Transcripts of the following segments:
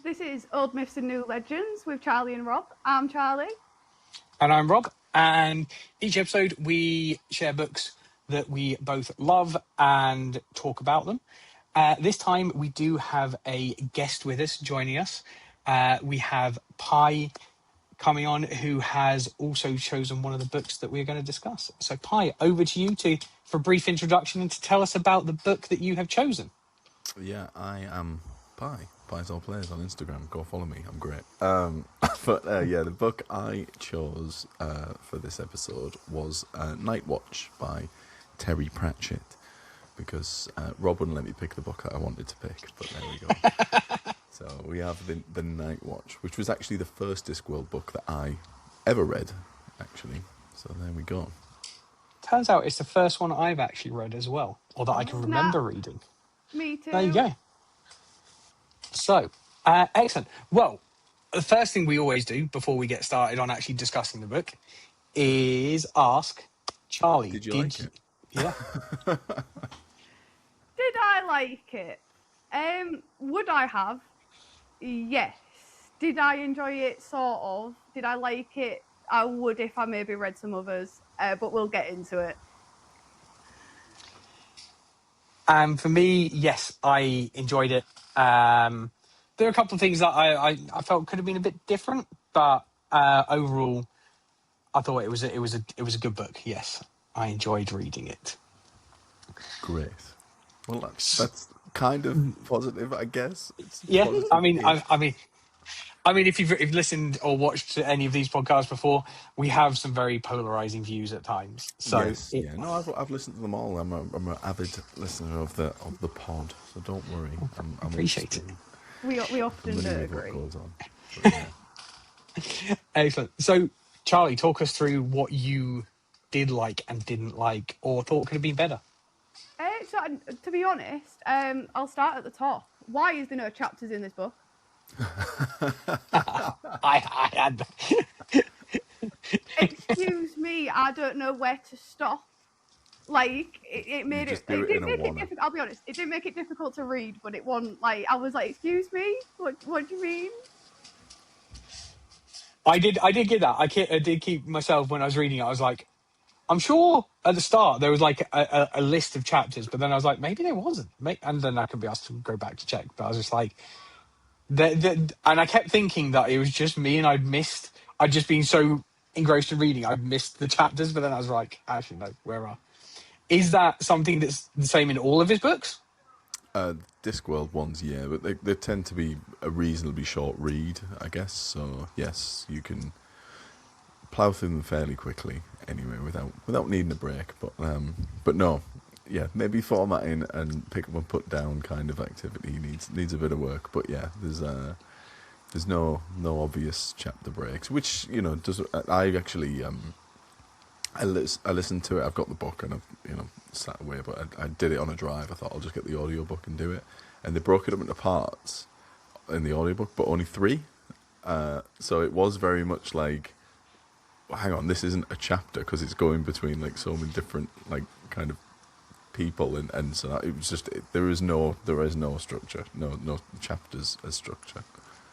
This is Old Myths and New Legends with Charlie and Rob. I'm Charlie. And I'm Rob. And each episode we share books that we both love and talk about them. This time we do have a guest with us joining us. We have Pi coming on, who has also chosen one of the books that we're going to discuss. So Pi, over to you for a brief introduction and to tell us about the book that you have chosen. Yeah, I am Pi. Pi's All Players on Instagram. Go follow me. I'm great. The book I chose for this episode was Night Watch by Terry Pratchett, because Rob wouldn't let me pick the book that I wanted to pick, but there we go. So we have the Night Watch, which was actually the first Discworld book that I ever read, actually. So there we go. Turns out it's the first one I've actually read as well, or that I can remember reading. Me too. There you go. So, excellent. Well, the first thing we always do before we get started on actually discussing the book is ask Charlie. Did you like it? Yeah. Did I like it? Would I have? Yes. Did I enjoy it? Sort of. Did I like it? I would if I maybe read some others, but we'll get into it. For me, yes, I enjoyed it. There are a couple of things that I felt could have been a bit different, but overall, I thought it was a good book. Yes, I enjoyed reading it. Great. Well, that's kind of positive, I guess. Yeah, I mean, if you've listened or watched any of these podcasts before, we have some very polarizing views at times. So yes, no, I've listened to them all. I'm an avid listener of the pod, so don't worry. I appreciate it. We often do agree. What goes on. But, yeah. Excellent. So, Charlie, talk us through what you did like and didn't like, or thought could have been better. So, to be honest, I'll start at the top. Why is there no chapters in this book? I had. Excuse me, I don't know where to stop. Like it made it. It didn't make it difficult. I'll be honest. It didn't make it difficult to read, but it wasn't like I was like, "Excuse me, what do you mean?" I did get that. I did keep myself when I was reading it. I was like, I'm sure at the start there was like a list of chapters, but then I was like, maybe there wasn't. And then I could be asked to go back to check. But I was just like, and I kept thinking that it was just me and I'd just been so engrossed in reading, I'd missed the chapters. But then I was like, actually, no, where are? Is that something that's the same in all of his books? Discworld ones, yeah, but they tend to be a reasonably short read, I guess. So yes, you can plough through them fairly quickly anyway, without needing a break. But no, yeah, maybe formatting and pick up and put down kind of activity needs a bit of work. But yeah, there's no obvious chapter breaks, which does. I actually I listened to it. I've got the book and I've sat away, but I did it on a drive. I thought I'll just get the audiobook and do it. And they broke it up into parts in the audiobook, but only 3. So it was very much like, well, hang on, this isn't a chapter because it's going between like so many different like kind of people, and so it was just there is no structure, no chapters as structure.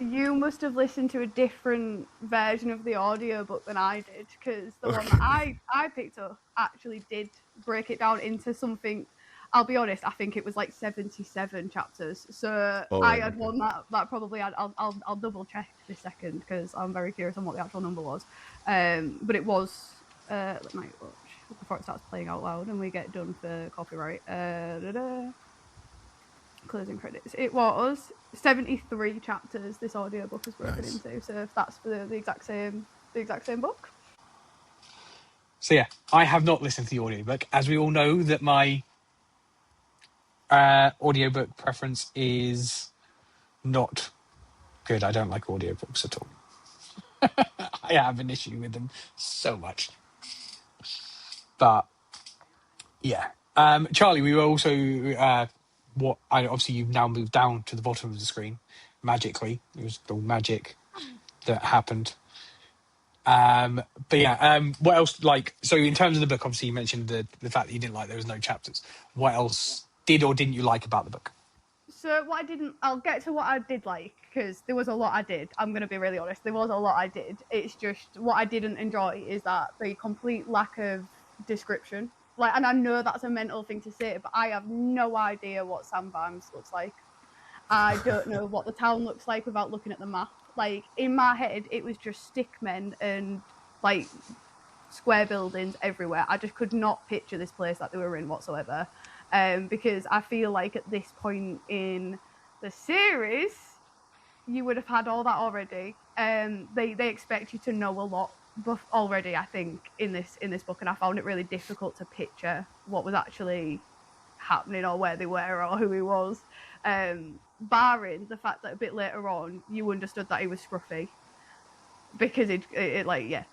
You must have listened to a different version of the audiobook than I did, because the one that I picked up actually did break it down into something. I'll be honest, I think it was like 77 chapters. So I had one that probably I'll double check this second because I'm very curious on what the actual number was. But it was Night Watch before it starts playing out loud and we get done for copyright. Closing credits. It was 73 chapters this audiobook is broken into. So if that's for the exact same book. So yeah, I have not listened to the audiobook. As we all know, that my audiobook preference is not good. I don't like audiobooks at all. I have an issue with them so much. But yeah, Charlie, we were also obviously you've now moved down to the bottom of the screen magically. It was all magic that happened. But yeah, what else? Like, so in terms of the book, obviously you mentioned the fact that you didn't like there was no chapters. What else did or didn't you like about the book? So what I didn't, I'll get to what I did like, because there was a lot I did. I'm going to be really honest. There was a lot I did. It's just what I didn't enjoy is that the complete lack of description. Like, and I know that's a mental thing to say, but I have no idea what Sandbanks looks like. I don't know what the town looks like without looking at the map. Like, in my head, it was just stickmen and, like, square buildings everywhere. I just could not picture this place that they were in whatsoever. Because I feel like at this point in the series, you would have had all that already. They expect you to know a lot already, I think, in this book, and I found it really difficult to picture what was actually happening or where they were or who he was. Barring the fact that a bit later on you understood that he was scruffy, because it like, yeah.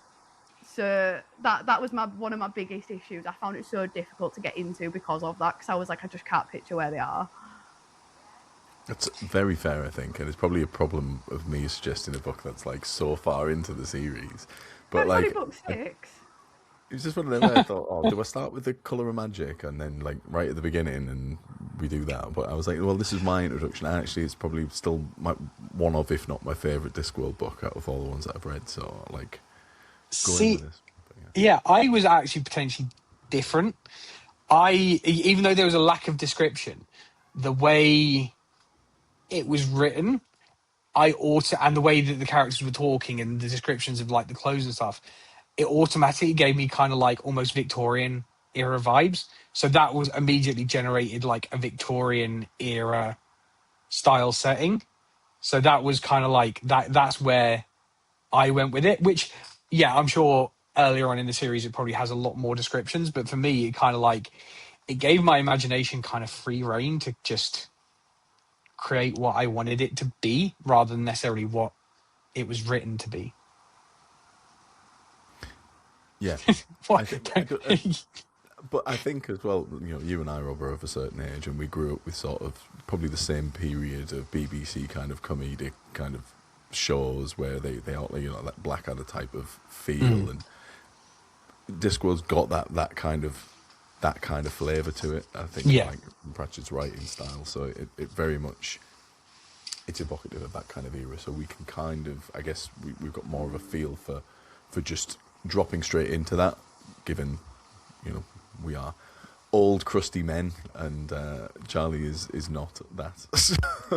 So that was one of my biggest issues. I found it so difficult to get into because of that, because I was like, I just can't picture where they are. That's very fair, I think, and it's probably a problem of me suggesting a book that's like so far into the series. But It's like, only book 6. it was just one of them where I thought, oh, do I start with the colour of magic and then like right at the beginning and we do that? But I was like, well, this is my introduction. And actually, it's probably still one of, if not my favourite Discworld book out of all the ones that I've read. So like, going with this. Yeah, I was actually potentially different. Even though there was a lack of description, the way it was written, and the way that the characters were talking and the descriptions of like the clothes and stuff, it automatically gave me kind of like almost Victorian era vibes. So that was immediately generated like a Victorian era style setting. So that was kind of like that's where I went with it, which, yeah, I'm sure earlier on in the series it probably has a lot more descriptions, but for me it kind of like, it gave my imagination kind of free reign to just create what I wanted it to be rather than necessarily what it was written to be. Yeah, but I think as well, you know, you and I, Rob, are of a certain age, and we grew up with sort of probably the same period of BBC kind of comedic kind of shows where they all, you know, that Blackadder type of feel, and Discworld's got that kind of flavour to it. I think, Yeah. like Pratchett's writing style, so it very much, it's evocative of that kind of era. So we can kind of, I guess, we've got more of a feel for just dropping straight into that, given, you know, we are old crusty men, and Charlie is not that.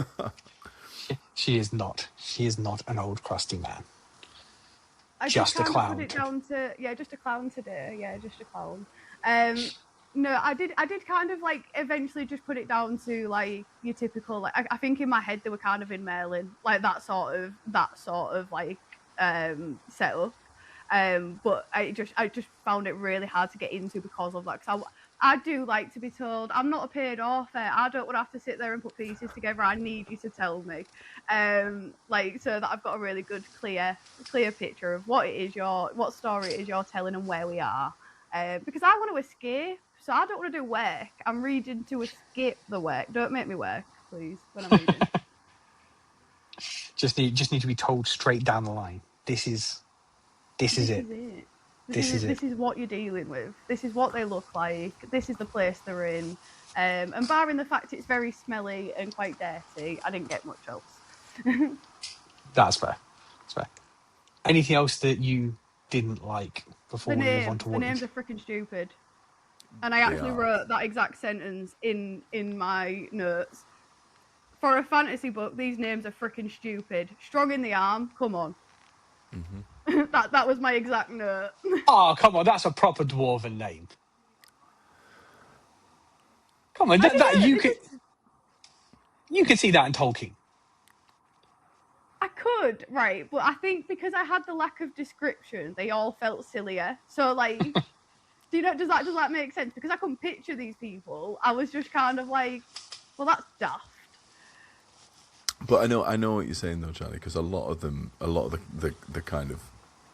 She is not. She is not an old crusty man. I Just a clown. put it down to, yeah, just a clown today. Yeah, just a clown. No, I did kind of like eventually just put it down to like your typical, like, I think in my head they were kind of in Merlin, like that sort of like setup. But I just found it really hard to get into because of that. Because I do like to be told. I'm not a paid author. I don't want to have to sit there and put pieces together. I need you to tell me, like, so that I've got a really good, clear picture of what story it is you're telling and where we are. Because I want to escape, so I don't want to do work. I'm reading to escape the work. Don't make me work, please, when I'm reading. Just need to be told straight down the line. This is it. This is what you're dealing with. This is what they look like. This is the place they're in. And barring the fact it's very smelly and quite dirty, I didn't get much else. That's fair. That's fair. Anything else that you didn't like before we move on to what? The names are freaking stupid. And I actually wrote that exact sentence in my notes. For a fantasy book, these names are freaking stupid. Strong in the arm, come on. Mm-hmm. that was my exact note. Oh, come on, that's a proper dwarven name. Come on, you could see that in Tolkien. I could, right, but I think because I had the lack of description, they all felt sillier. So, like, does that make sense? Because I couldn't picture these people. I was just kind of like, well, that's daft. But I know what you're saying though, Charlie, because a lot of the kind of,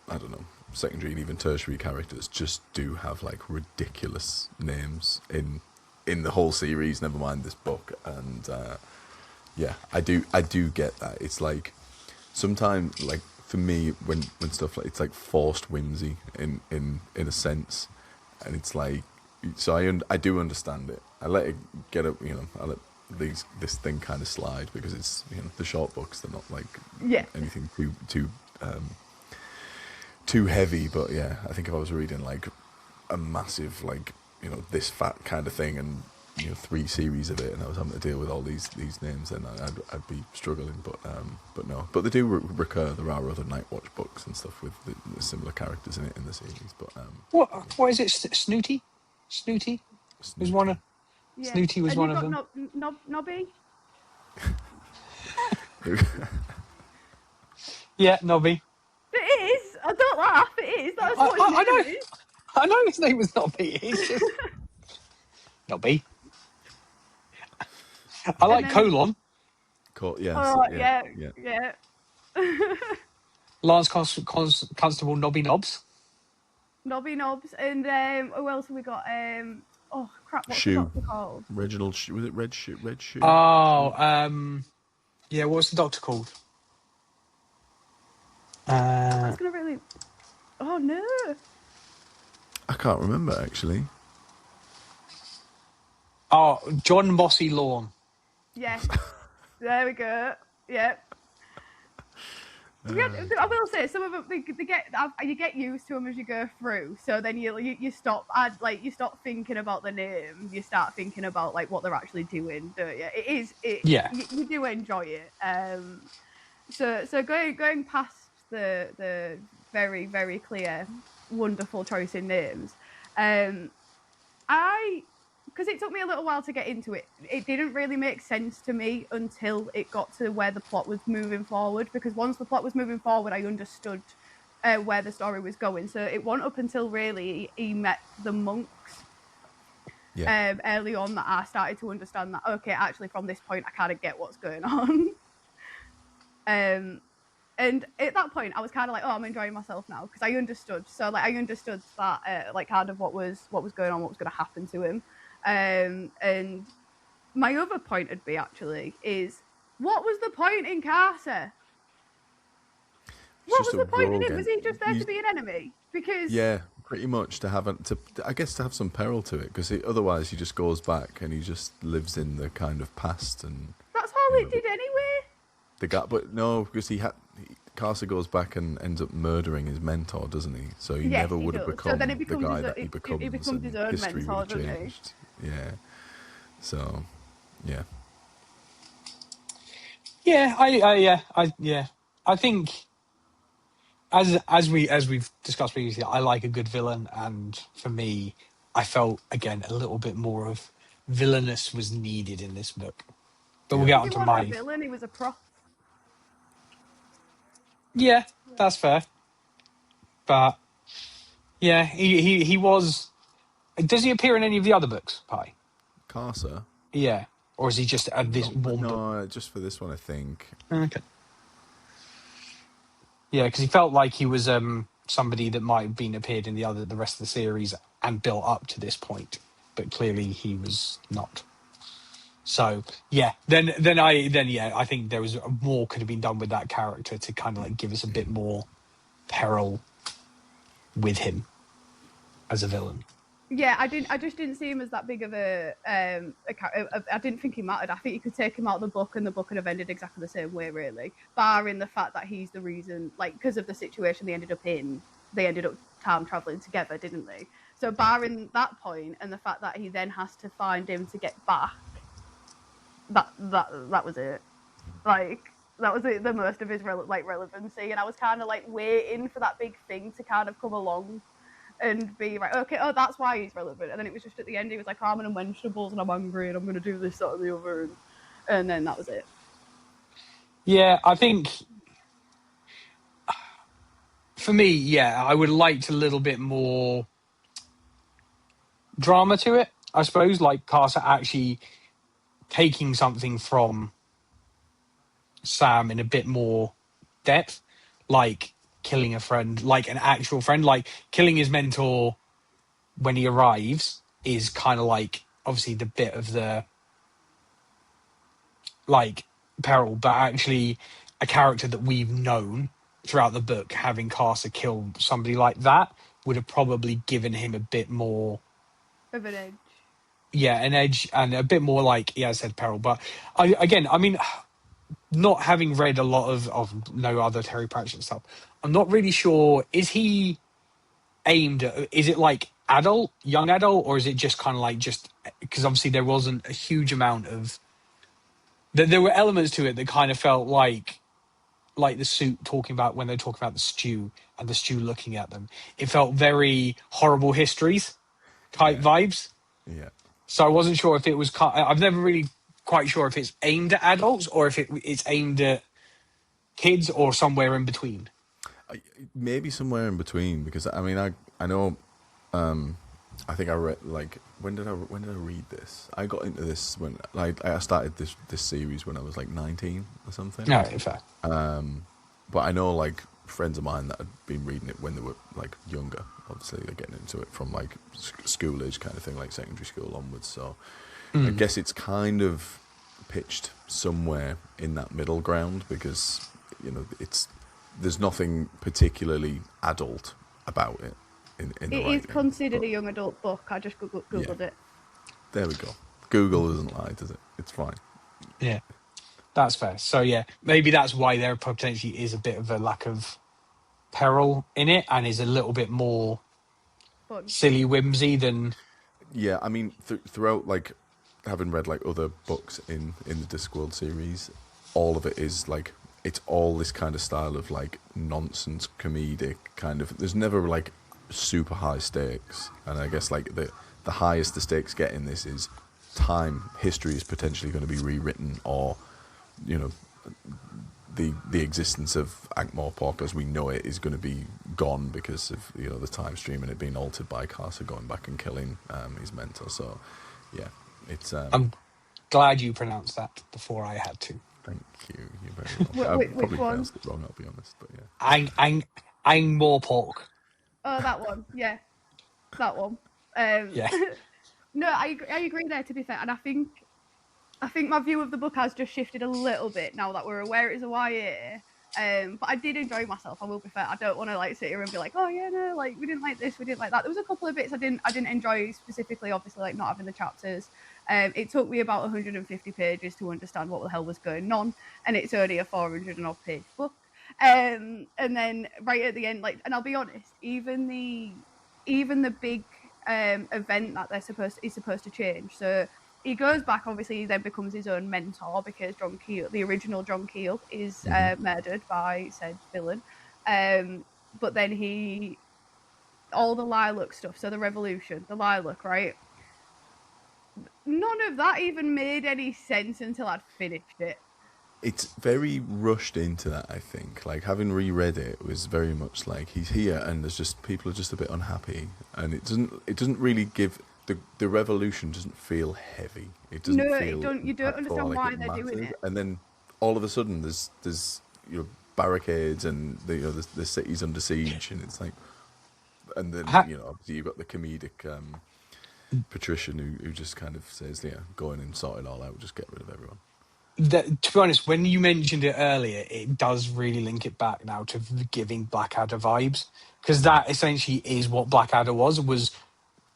I don't know, secondary and even tertiary characters just do have like ridiculous names in the whole series. Never mind this book, and yeah, I do get that. It's like sometimes, like for me, when stuff like, it's like forced whimsy in a sense, and it's like, so I do understand it. I let it get up, you know. this thing kind of slide, because it's, you know, the short books, they're not like Yeah. anything too heavy. But yeah, I think if I was reading like a massive, like, you know, this fat kind of thing, and, you know, 3 series of it, and I was having to deal with all these names, then I'd be struggling. But no, but they do recur. There are other Nightwatch books and stuff with the similar characters in it in the series. But what is it? Snooty was one of Yeah. Snooty was And one you've of got them. Nobby. Yeah, Nobby. It is. I don't laugh. It is. That's what his I know. name is. I know his name was Nobby. It's just Nobby. I And like then, Colon. yes, yeah. Lance Constable Nobby Knobs. Nobby Knobs. And who else have we got? Oh crap! What's the Shoe. doctor called? Reginald, was it Red Shoe? Red Shoe. Oh, yeah. What's the doctor called? That's gonna really. Oh no! I can't remember actually. Oh, John Mossy Lawn. Yes. There we go. Yep. I will say some of them you get used to them as you go through. So then you stop you stop thinking about the name. You start thinking about like what they're actually doing, don't you? Yeah. You do enjoy it. So going past the very very clear wonderful choice in names, because it took me a little while to get into it. It didn't really make sense to me until it got to where the plot was moving forward, because once the plot was moving forward, I understood where the story was going. So it wasn't up until really he met the monks early on that I started to understand that, okay, actually from this point I kind of get what's going on. And at that point, I was kind of like, oh, I'm enjoying myself now, because I understood. So like I understood that like kind of what was going on, what was going to happen to him. And my other point would be actually is, what was the point in Carter? What was the point in it? Was he just there to be an enemy? Because pretty much to have some peril to it, because otherwise he just goes back and he just lives in the kind of past, and that's all it did anyway. The guy, but no, because Carcer goes back and ends up murdering his mentor, doesn't he? So he never would have become the guy that he becomes. He becomes his own history mentor, would have changed. Yeah. So, yeah. Yeah, I think as we've discussed previously, I like a good villain, and for me, I felt again a little bit more of villainous was needed in this book. But we'll get onto my a villain. He was a prop. Yeah, that's fair. But yeah, he was. Does he appear in any of the other books, Pi? Carcer? Yeah, or is he just at this one book? No, just for this one, I think. Okay. Yeah, because he felt like he was somebody that might have been appeared in the rest of the series and built up to this point, but clearly he was not. So yeah, then I think there was more could have been done with that character to kind of like give us a bit more peril with him as a villain. Yeah, I just didn't see him as that big of a I didn't think he mattered. I think you could take him out of the book and the book would have ended exactly the same way, really. Barring the fact that he's the reason, like, because of the situation they ended up in, they ended up time traveling together, didn't they? So barring that point and the fact that he then has to find him to get back, that was it. Like, that was the most of his relevancy, and I was kind of like waiting for that big thing to kind of come along and be like, okay, oh, that's why he's relevant. And then it was just at the end, he was like, oh, I'm in vegetables and I'm hungry and I'm going to do this, that, and the other. And then that was it. Yeah, I think for me, yeah, I would like a little bit more drama to it, I suppose, like Carter actually taking something from Sam in a bit more depth, like killing a friend, like an actual friend, like killing his mentor when he arrives is kind of like obviously the bit of the like peril, but actually a character that we've known throughout the book having Carcer kill somebody like that would have probably given him a bit more of an edge. yeah, an edge and a bit more like, yeah, I said peril. But I mean, not having read a lot of no other Terry Pratchett stuff, I'm not really sure. Is he aimed at, is it like adult, young adult, or is it just kind of like just because obviously there wasn't a huge amount of there were elements to it that kind of felt like the suit talking about when they talk about the stew and the stew looking at them. It felt very horrible histories type Yeah, vibes. yeah. So I wasn't sure if it was. I've never really quite sure if it's aimed at adults or if it's aimed at kids or somewhere in between. Maybe somewhere in between, because I mean I know I think I read, like, when did I read this? I got into this when, like, I started this series when I was like 19 or something. No, in fact, But I know, like, friends of mine that had been reading it when they were like younger. Obviously, they're getting into it from like school age kind of thing, like secondary school onwards. So I guess it's kind of pitched somewhere in that middle ground, because there's nothing particularly adult about it in the It is writing. considered But, a young adult book. I just googled it. there we go. Google doesn't lie, does it? It's fine. yeah, that's fair. So yeah, maybe that's why there potentially is a bit of a lack of peril in it, and is a little bit more Fun. silly whimsy than. Yeah, I mean, throughout, like, having read like other books in the Discworld series, all of it is like, it's all this kind of style of like nonsense comedic kind of. There's never like super high stakes, and I guess like the highest the stakes get in this is time. History is potentially going to be rewritten, or you know, the existence of Ankh-Morpork as we know it is going to be gone because of the time stream and it being altered by Carter going back and killing his mentor. So yeah, it's I'm glad you pronounced that before I had to. thank you. You're very welcome. I Which probably one? pronounced it wrong, I'll be honest, but yeah. Ang more pork. Oh, that one. Yeah, that one. Um, Yeah. no, I agree there. To be fair, and I think my view of the book has just shifted a little bit now that we're aware it's a YA. But I did enjoy myself. I will be fair. I don't want to like sit here and be like, oh yeah, no, like we didn't like this, we didn't like that. There was a couple of bits I didn't enjoy specifically. Obviously, like not having the chapters. It took me about 150 pages to understand what the hell was going on, and it's only a 400 and odd page book. And then right at the end, like, and I'll be honest, even the big event that is supposed to change. So he goes back. Obviously, he then becomes his own mentor because John Keel, the original John Keel, is murdered by said villain. But then all the Lilac stuff. So the revolution, the Lilac, right? None of that even made any sense until I'd finished it. It's very rushed into that, I think. Like, having reread it was very much like he's here and there's just people are just a bit unhappy, and it doesn't really give the revolution doesn't feel heavy. It doesn't feel you don't impactful, understand like why it they're doing matters. it. And then all of a sudden there's barricades and the city's under siege, and it's like, and then obviously you've got the comedic patrician who just kind of says, yeah, go in and sort it all out, just get rid of everyone. To be honest, when you mentioned it earlier, it does really link it back now to giving Blackadder vibes, because that essentially is what Blackadder was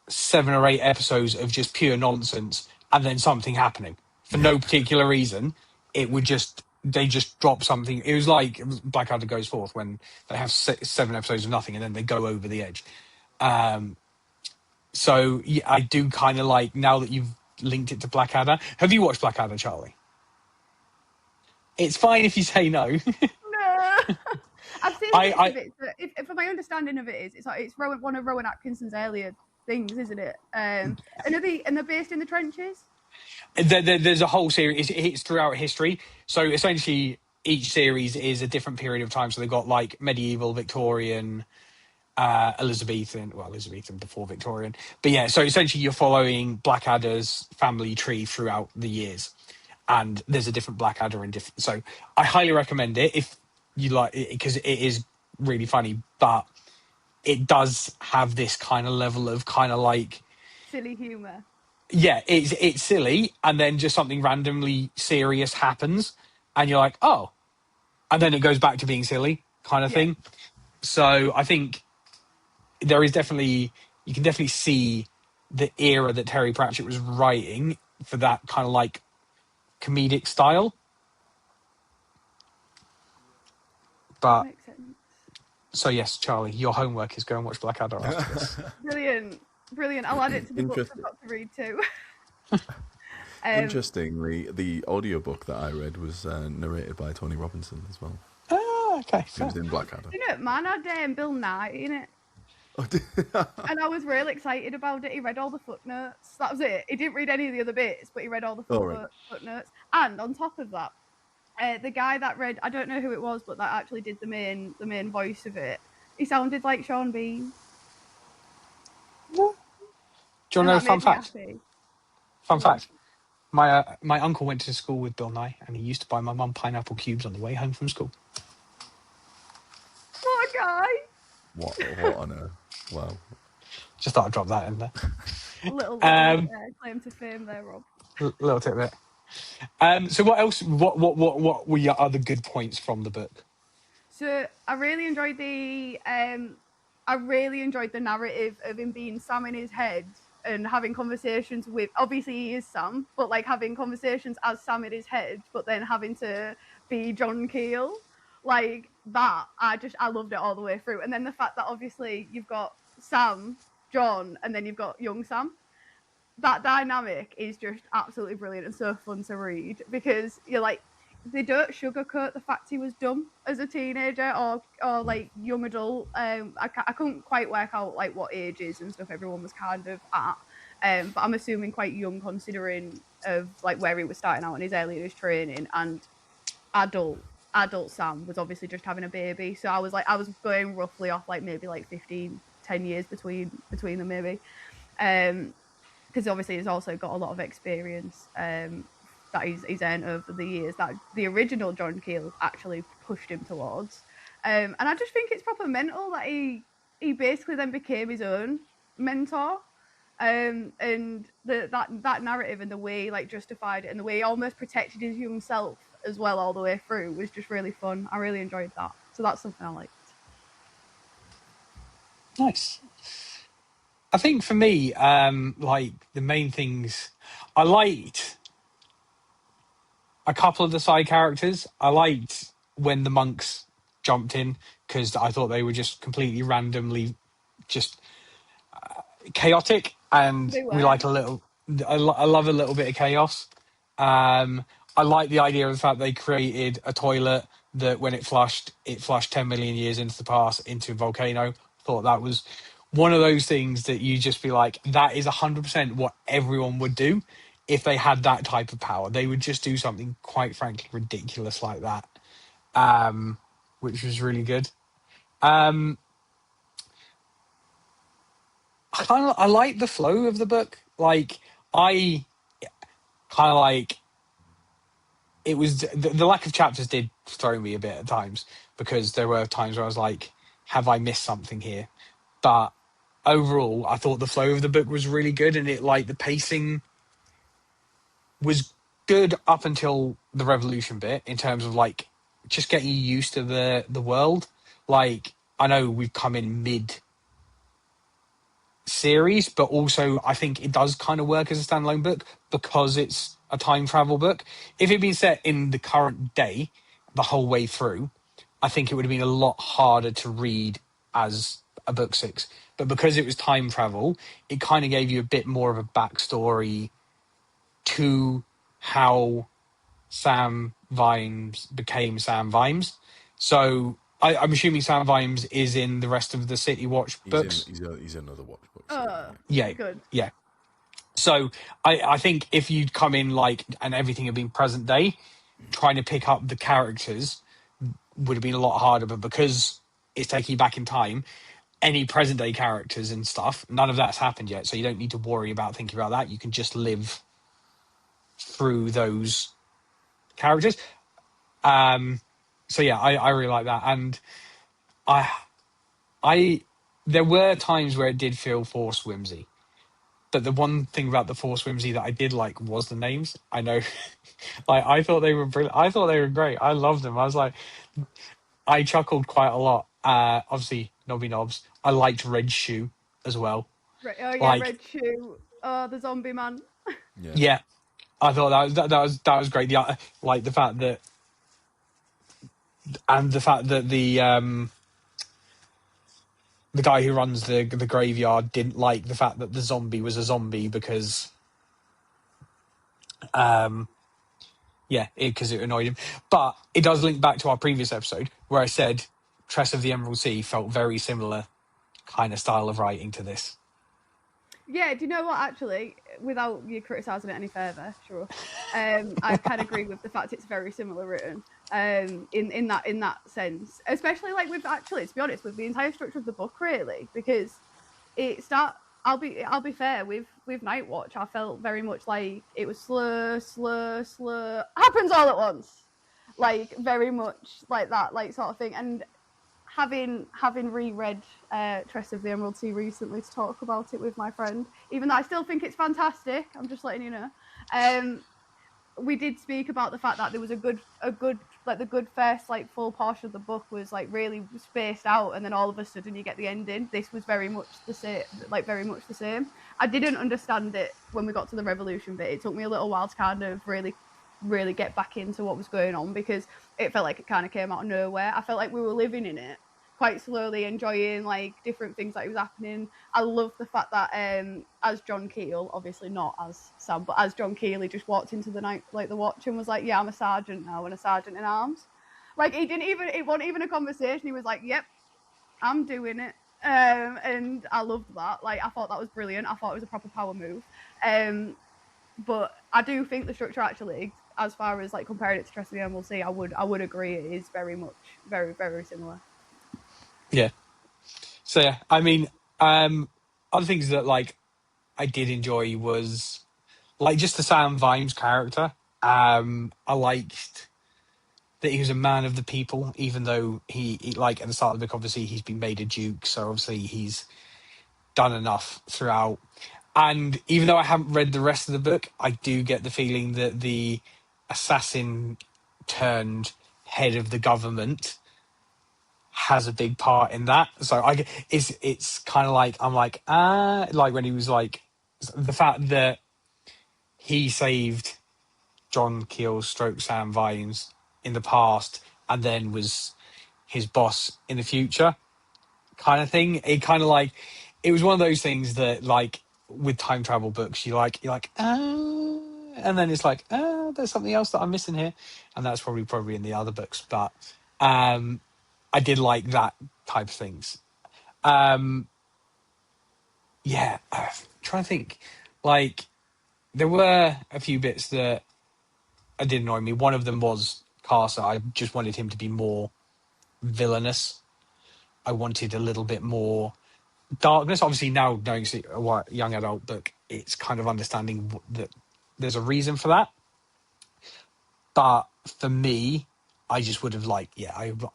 7 or 8 episodes of just pure nonsense and then something happening for no particular reason. They just drop something. It was like Blackadder Goes Forth, when they have 7 episodes of nothing and then they go over the edge. So yeah, I do kind of like, now that you've linked it to Blackadder. Have you watched Blackadder, Charlie? It's fine if you say no. No. I've seen bits I of it. So if my understanding of it is, it's one of Rowan Atkinson's earlier things, isn't it? And they're based in the trenches. There's a whole series. It's throughout history. So essentially, each series is a different period of time. So they've got like medieval, Victorian, Elizabethan before Victorian. But yeah, so essentially you're following Blackadder's family tree throughout the years, and there's a different Blackadder in different. So I highly recommend it if you like it, because it is really funny, but it does have this kind of level of kind of like, Silly humour. yeah, it's silly, and then just something randomly serious happens, and you're like, oh, and then it goes back to being silly kind of thing. So I think there is definitely, you can definitely see the era that Terry Pratchett was writing for that kind of like comedic style. But Makes sense. so yes, Charlie, your homework is go and watch Blackadder after this. Brilliant. I'll add it to the books I've Interesting. got to read too. Interestingly, the audiobook that I read was narrated by Tony Robinson as well. Ah, okay, It was fair. in Blackadder. You know, man had Bill Nye in it. And I was really excited about it. He read all the footnotes. That was it. He didn't read any of the other bits, but he read all the footnotes. And on top of that, the guy that read, I don't know who it was, but that actually did the main voice of it. He sounded like Sean Bean. Do you want to know a fun fact? Fun fact. My uncle went to school with Bill Nye, and he used to buy my mum pineapple cubes on the way home from school. What a guy! What on earth? Wow. Just thought I'd drop that in there. Little claim to fame there, Rob. Little tidbit. So what else? What were your other good points from the book? So I really enjoyed the narrative of him being Sam in his head and having conversations with, obviously he is Sam, but like having conversations as Sam in his head, but then having to be John Keel. Like that, I loved it all the way through. And then the fact that obviously you've got Sam, John, and then you've got young Sam. That dynamic is just absolutely brilliant and so fun to read because you're like, they don't sugarcoat the fact he was dumb as a teenager or like young adult. I couldn't quite work out like what ages and stuff everyone was kind of at, but I'm assuming quite young considering of like where he was starting out in his early years training, and adult Sam was obviously just having a baby. So I was going roughly off like maybe like 10 years between them maybe. Because obviously he's also got a lot of experience that he's earned over the years that the original John Keel actually pushed him towards. And I just think it's proper mental that he basically then became his own mentor. And that narrative and the way he like justified it and the way he almost protected his young self as well all the way through was just really fun. I really enjoyed that. So that's something I liked. Nice. I think for me, like the main things I liked a couple of the side characters. I liked when the monks jumped in because I thought they were just completely randomly just chaotic, and we like a little. I love a little bit of chaos. I like the idea of the fact they created a toilet that when it flushed 10 million years into the past into a volcano. Thought that was one of those things that you just be like, that is 100% what everyone would do if they had that type of power. They would just do something quite frankly ridiculous like that, which was really good. I like the flow of the book. Like I kind of like it was the lack of chapters did throw me a bit at times because there were times where I was like, have I missed something here? But overall, I thought the flow of the book was really good, and it like the pacing was good up until the revolution bit in terms of like just getting used to the world. Like I know we've come in mid series, but also I think it does kind of work as a standalone book because it's a time travel book. If it'd been set in the current day the whole way through, I think it would have been a lot harder to read as a book 6. But because it was time travel, it kind of gave you a bit more of a backstory to how Sam Vimes became Sam Vimes. So I'm assuming Sam Vimes is in the rest of the City Watch books. He's another Watch book. Yeah, good. Yeah. So I think if you'd come in like and everything had been present day, trying to pick up the characters would have been a lot harder. But because it's taking you back in time, any present day characters and stuff, none of that's happened yet. So you don't need to worry about thinking about that. You can just live through those characters. So yeah, I really like that. And I there were times where it did feel forced whimsy. But the one thing about the Force Whimsy that I did like was the names. I know, like I thought they were brilliant. I thought they were great. I loved them. I was like, I chuckled quite a lot. Obviously, Nobby Knobs. I liked Red Shoe as well. Oh yeah, Like, Red Shoe. Oh, the zombie man. Yeah. yeah, I thought that was great. Like the fact that, and the fact that the guy who runs the graveyard didn't like the fact that the zombie was a zombie because yeah, because it annoyed him. But it does link back to our previous episode where I said Tress of the Emerald Sea felt very similar kind of style of writing to this. Yeah, do you know what? Actually, without you criticising it any further, sure. I can agree with the fact it's very similar written. In that sense, especially like with actually, to be honest, with the entire structure of the book, really, because it start. I'll be fair with Night Watch. I felt very much like it was slur, happens all at once, like very much like that, like sort of thing. And having reread Tress of the Emerald Sea recently to talk about it with my friend, even though I still think it's fantastic, I'm just letting you know. We did speak about the fact that there was a good like the good first like full portion of the book was like really spaced out, and then all of a sudden you get the ending. This was very much the same, like very much the same. I didn't understand it when we got to the revolution bit. It took me a little while to kind of really get back into what was going on, because it felt like it kind of came out of nowhere. I felt like we were living in it quite slowly, enjoying like different things that was happening. I love the fact that as John Keel, obviously not as Sam, but as John Keel, he just walked into the night like the watch and was like, "Yeah, I'm a sergeant now and a sergeant in arms." Like he didn't even it wasn't even a conversation. He was like, "Yep, I'm doing it." And I loved that. Like I thought that was brilliant. I thought it was a proper power move. But I do think the structure actually, as far as like comparing it to Trust the Emerald Sea, I would agree it is very much very similar. Yeah. So yeah, I mean, other things that like I did enjoy was like just the Sam Vimes character. I liked that he was a man of the people, even though he like at the start of the book, obviously he's been made a duke, so obviously he's done enough throughout. And even though I haven't read the rest of the book, I do get the feeling that the assassin turned head of the government has a big part in that. So it's kind of like I'm like when he was like the fact that he saved John Keel's stroke Sam Vimes in the past and then was his boss in the future kind of thing. It kind of like it was one of those things that like with time travel books you're like and then it's like there's something else that I'm missing here, and that's probably in the other books, but I did like that type of things. Yeah, I'm trying to think. Like there were a few bits that did annoy me. One of them was Carcer. I just wanted him to be more villainous. I wanted a little bit more darkness. Obviously, now knowing it's a young adult book, it's kind of understanding that there's a reason for that. But for me, I just would have liked,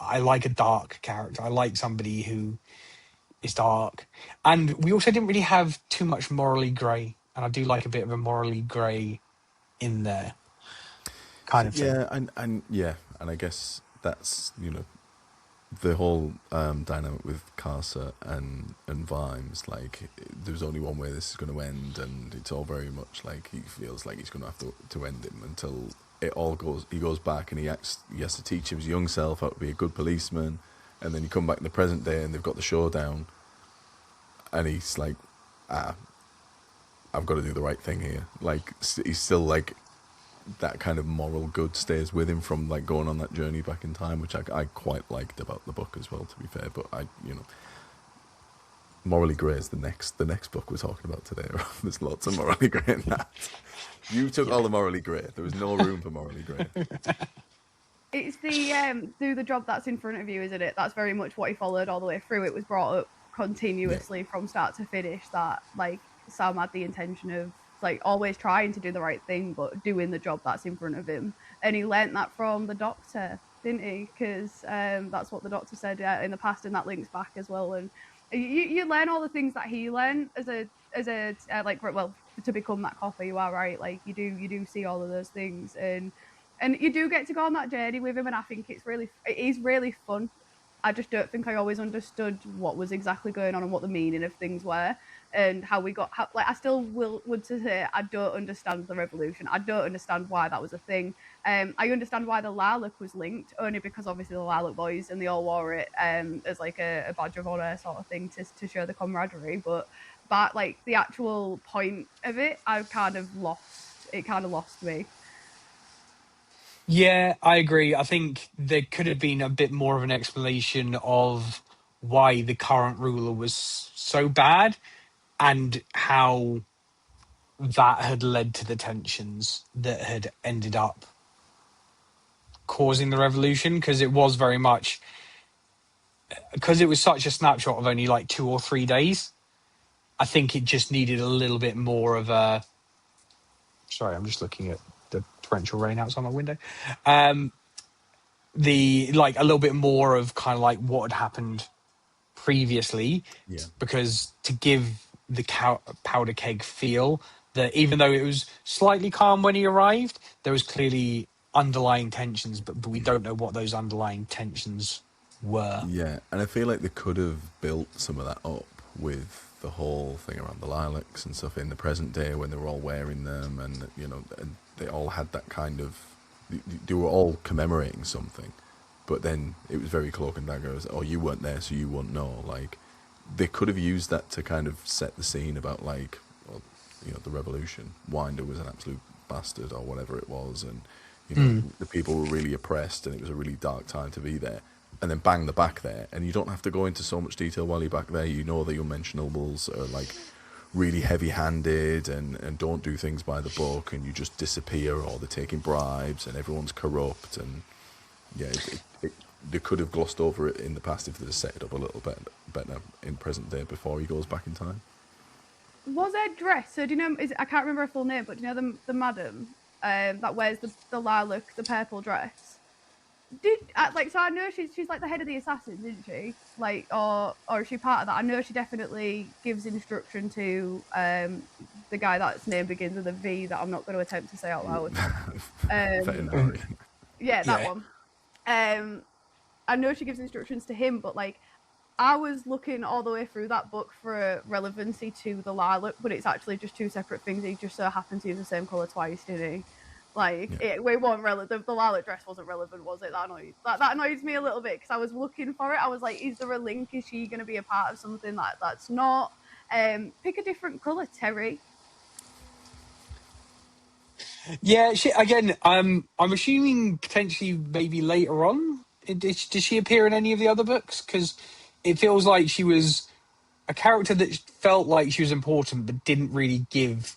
I like a dark character. I like somebody who is dark. And we also didn't really have too much morally grey. And I do like a bit of a morally grey in there kind So, of thing. yeah, and yeah, and I guess that's the whole dynamic with Carcer and Vimes. Like, there's only one way this is going to end, and it's all very much like he feels like he's going to have to end him until it all goes. He goes back and he has to teach his young self how to be a good policeman, and then you come back in the present day and they've got the showdown, and he's like, I've got to do the right thing here. Like, he's still like that kind of moral good stays with him from like going on that journey back in time, which I quite liked about the book as well, to be fair. But morally grey is the next book we're talking about today. There's lots of morally grey in that. You took all the morally grey. There was no room for morally grey. It's the do the job that's in front of you, isn't it? That's very much what he followed all the way through. It was brought up continuously from start to finish that like Sam had the intention of like always trying to do the right thing, but doing the job that's in front of him. And he learnt that from the doctor, didn't he? Because that's what the doctor said in the past, and that links back as well. And you learn all the things that he learned as a like well to become that copper. You are right. Like you do see all of those things, and you do get to go on that journey with him. And I think it is really fun. I just don't think I always understood what was exactly going on and what the meaning of things were, and how we got like I still would say I don't understand the revolution. I don't understand why that was a thing. I understand why the Lilac was linked, only because obviously the Lilac boys and they all wore it as like a badge of honor sort of thing to show the camaraderie. But like the actual point of it, I kind of lost. It kind of lost me. Yeah, I agree. I think there could have been a bit more of an explanation of why the current ruler was so bad and how that had led to the tensions that had ended up causing the revolution, because it was very much because it was such a snapshot of only like 2 or 3 days. I think it just needed a little bit more of a. Sorry, I'm just looking at the torrential rain outside my window. The like a little bit more of kind of like what had happened previously, Yeah. because to give the powder keg feel that even though it was slightly calm when he arrived, there was clearly underlying tensions, but we don't know what those underlying tensions were. Yeah, and I feel like they could have built some of that up with the whole thing around the lilacs and stuff in the present day when they were all wearing them, and and they all had that kind of. They were all commemorating something, but then it was very cloak and dagger. Oh, you weren't there, so you won't know. Like, they could have used that to kind of set the scene about like, well, the revolution. Winder was an absolute bastard or whatever it was, and the people were really oppressed, and it was a really dark time to be there. And then bang, the back there, and you don't have to go into so much detail while you're back there. You know the unmentionables are like really heavy-handed and don't do things by the book, and you just disappear, or they're taking bribes, and everyone's corrupt, and yeah, they could have glossed over it in the past if they'd set it up a little bit better in present day before he goes back in time. Was her dress? So do you know? I can't remember her full name, but do you know the madam that wears the lilac, the purple dress? Did like so? I know she's like the head of the assassins, isn't she? Like, or is she part of that? I know she definitely gives instruction to the guy that's name begins with a V that I'm not going to attempt to say out loud. Veterinary. Yeah, that Yeah. one. I know she gives instructions to him, but like I was looking all the way through that book for a relevancy to the lilac, but it's actually just two separate things. He just so happened to use the same color twice, didn't he? Like Yeah. we weren't relevant. The lilac dress wasn't relevant, was it? That annoys me a little bit because I was looking for it. I was like, is there a link? Is she going to be a part of something that's not? Pick a different color, Terry. Yeah, she again. I'm assuming potentially maybe later on. Did she appear in any of the other books? Because it feels like she was a character that felt like she was important, but didn't really give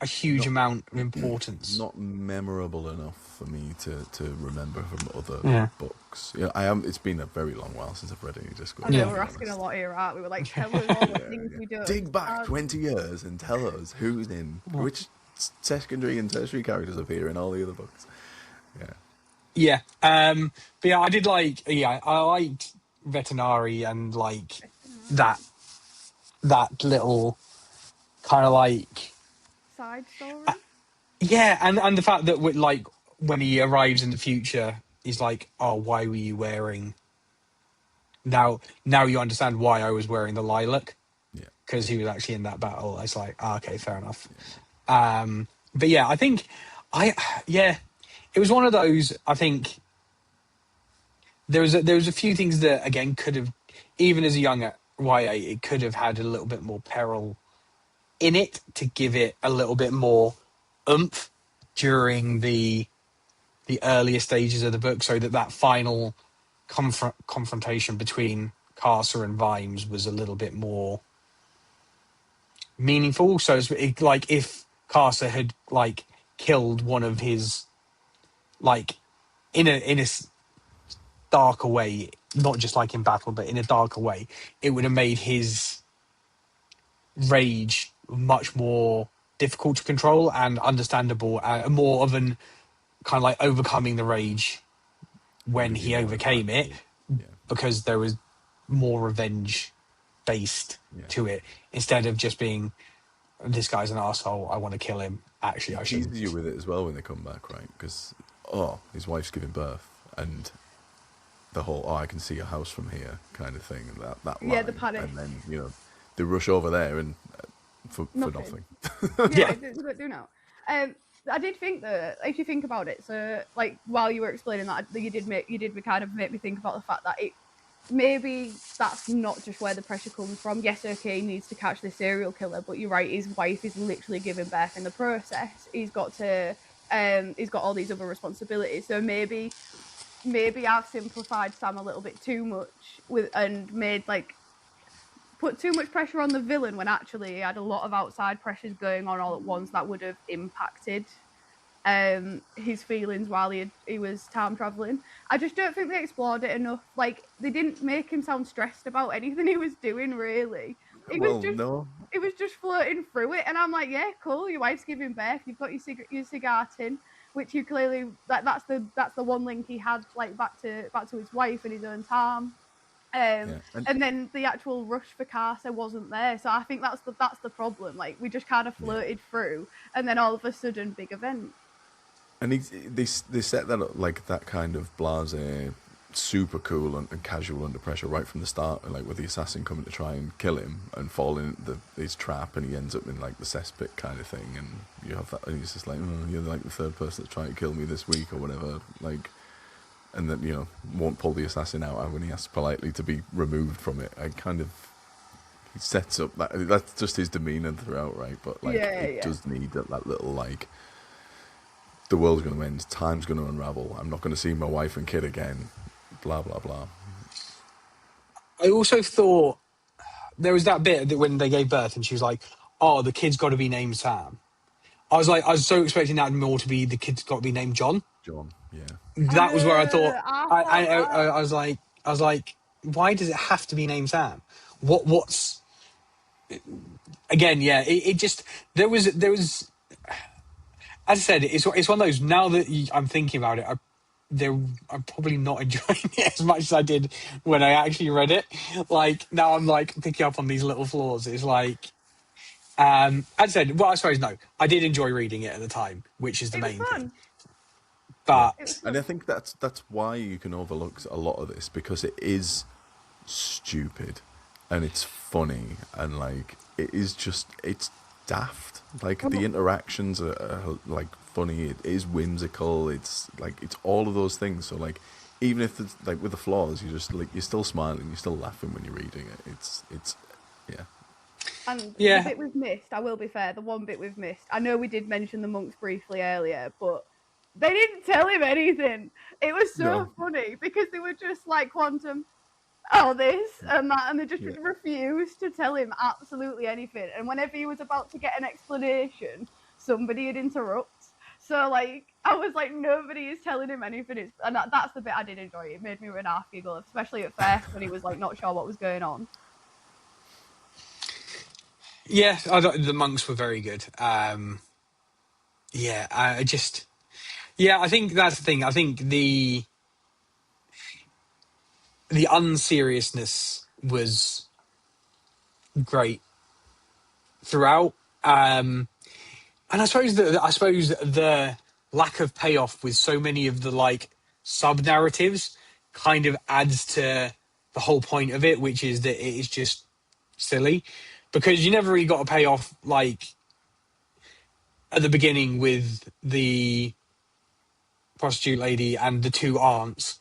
a huge Not amount of importance. not memorable enough for me to remember from other Yeah. books. Yeah, I am. It's been a very long while since I've read any Discworld. I know Yeah. we're asking a lot here, aren't we? We're like, tell us all the things we do. Dig back 20 years and tell us who's in which secondary and tertiary characters appear in all the other books. Yeah. Yeah. But yeah, I did like. Yeah, I liked Veterinary and like that little kind of like. Side story. Yeah, and the fact that like when he arrives in the future, he's like, "Oh, why were you wearing?" Now you understand why I was wearing the lilac, Yeah. because he was actually in that battle. It's like, okay, fair enough. But yeah, I think yeah, it was one of those. I think there was a few things that again could have, even as a young YA, it could have had a little bit more peril in it to give it a little bit more oomph during the earlier stages of the book, so that final confrontation between Carcer and Vimes was a little bit more meaningful. So it's like if Carcer had like killed one of his, like in a darker way, not just like in battle, but in a darker way, it would have made his rage much more difficult to control and understandable, more of an kind of like overcoming the rage Would when have been he more overcame it, impactful. Yeah. because there was more revenge based Yeah. to it, instead of just being, this guy's an asshole, I want to kill him. Actually, I It shouldn't. teases you with it as well when they come back, right? Because his wife's giving birth, and the whole "oh, I can see your house from here" kind of thing, and that Yeah, the line, panic. and then they rush over there and for nothing. Yeah, do know. I did think that if you think about it, so like while you were explaining that, you did kind of make me think about the fact that maybe that's not just where the pressure comes from. Yes, okay, he needs to catch the serial killer, but you're right, his wife is literally giving birth in the process. He's got all these other responsibilities. So maybe I've simplified Sam a little bit too much and made put too much pressure on the villain when actually he had a lot of outside pressures going on all at once that would have impacted his feelings while he was time traveling. I just don't think they explored it enough. Like, they didn't make him sound stressed about anything he was doing, really. No. He was just floating through it, and I'm like, yeah, cool, your wife's giving birth, you've got your cigar tin, which you clearly that's the one link he had, like, back to his wife and his own time. And then the actual rush for Carter wasn't there, so I think that's the problem. Like, we just kind of floated through, and then all of a sudden, big event. And they set that up, like, that kind of blasé, super cool and casual under pressure right from the start, like with the assassin coming to try and kill him and fall in his trap, and he ends up in like the cesspit kind of thing, and you have that, and he's just like, oh, you're like the third person that's trying to kill me this week or whatever, like, and then won't pull the assassin out when he asks politely to be removed from it. I kind of, he sets up that's just his demeanor throughout, right? But like, it does need that little, like, the world's going to end, time's going to unravel, I'm not going to see my wife and kid again, blah, blah, blah. I also thought there was that bit that when they gave birth and she was like, oh, the kid's got to be named Sam. I was so expecting that more to be the kid's got to be named John. John, yeah. That was where I thought, I was like, why does it have to be named Sam? What's, again, yeah, it just, there was, as I said, it's one of those, now that I'm thinking about it, I'm probably not enjoying it as much as I did when I actually read it. Like, now I'm like picking up on these little flaws. It's like, as I said, well, I suppose no, I did enjoy reading it at the time, which is the main thing. But and I think that's why you can overlook a lot of this, because it is stupid and it's funny and like it's daft. Like, the interactions are like funny. It is whimsical. It's like, it's all of those things. So like, even if it's like with the flaws, you just like, you're still smiling, you're still laughing when you're reading it. It's yeah. And the bit we've missed, I will be fair, the one bit we've missed, I know we did mention the monks briefly earlier, but they didn't tell him anything. It was so funny because they were just like, Quantum, this and that, and they just refused to tell him absolutely anything. And whenever he was about to get an explanation, somebody would interrupt. So like, I was like, nobody is telling him anything. And that's the bit I did enjoy. It made me run half giggle, especially at first when he was like not sure what was going on. yeah, the monks were very good. I think that's the thing. I think the unseriousness was great throughout. And I suppose the lack of payoff with so many of the like sub narratives kind of adds to the whole point of it, which is that it is just silly, because you never really got a payoff like at the beginning with the prostitute lady and the two aunts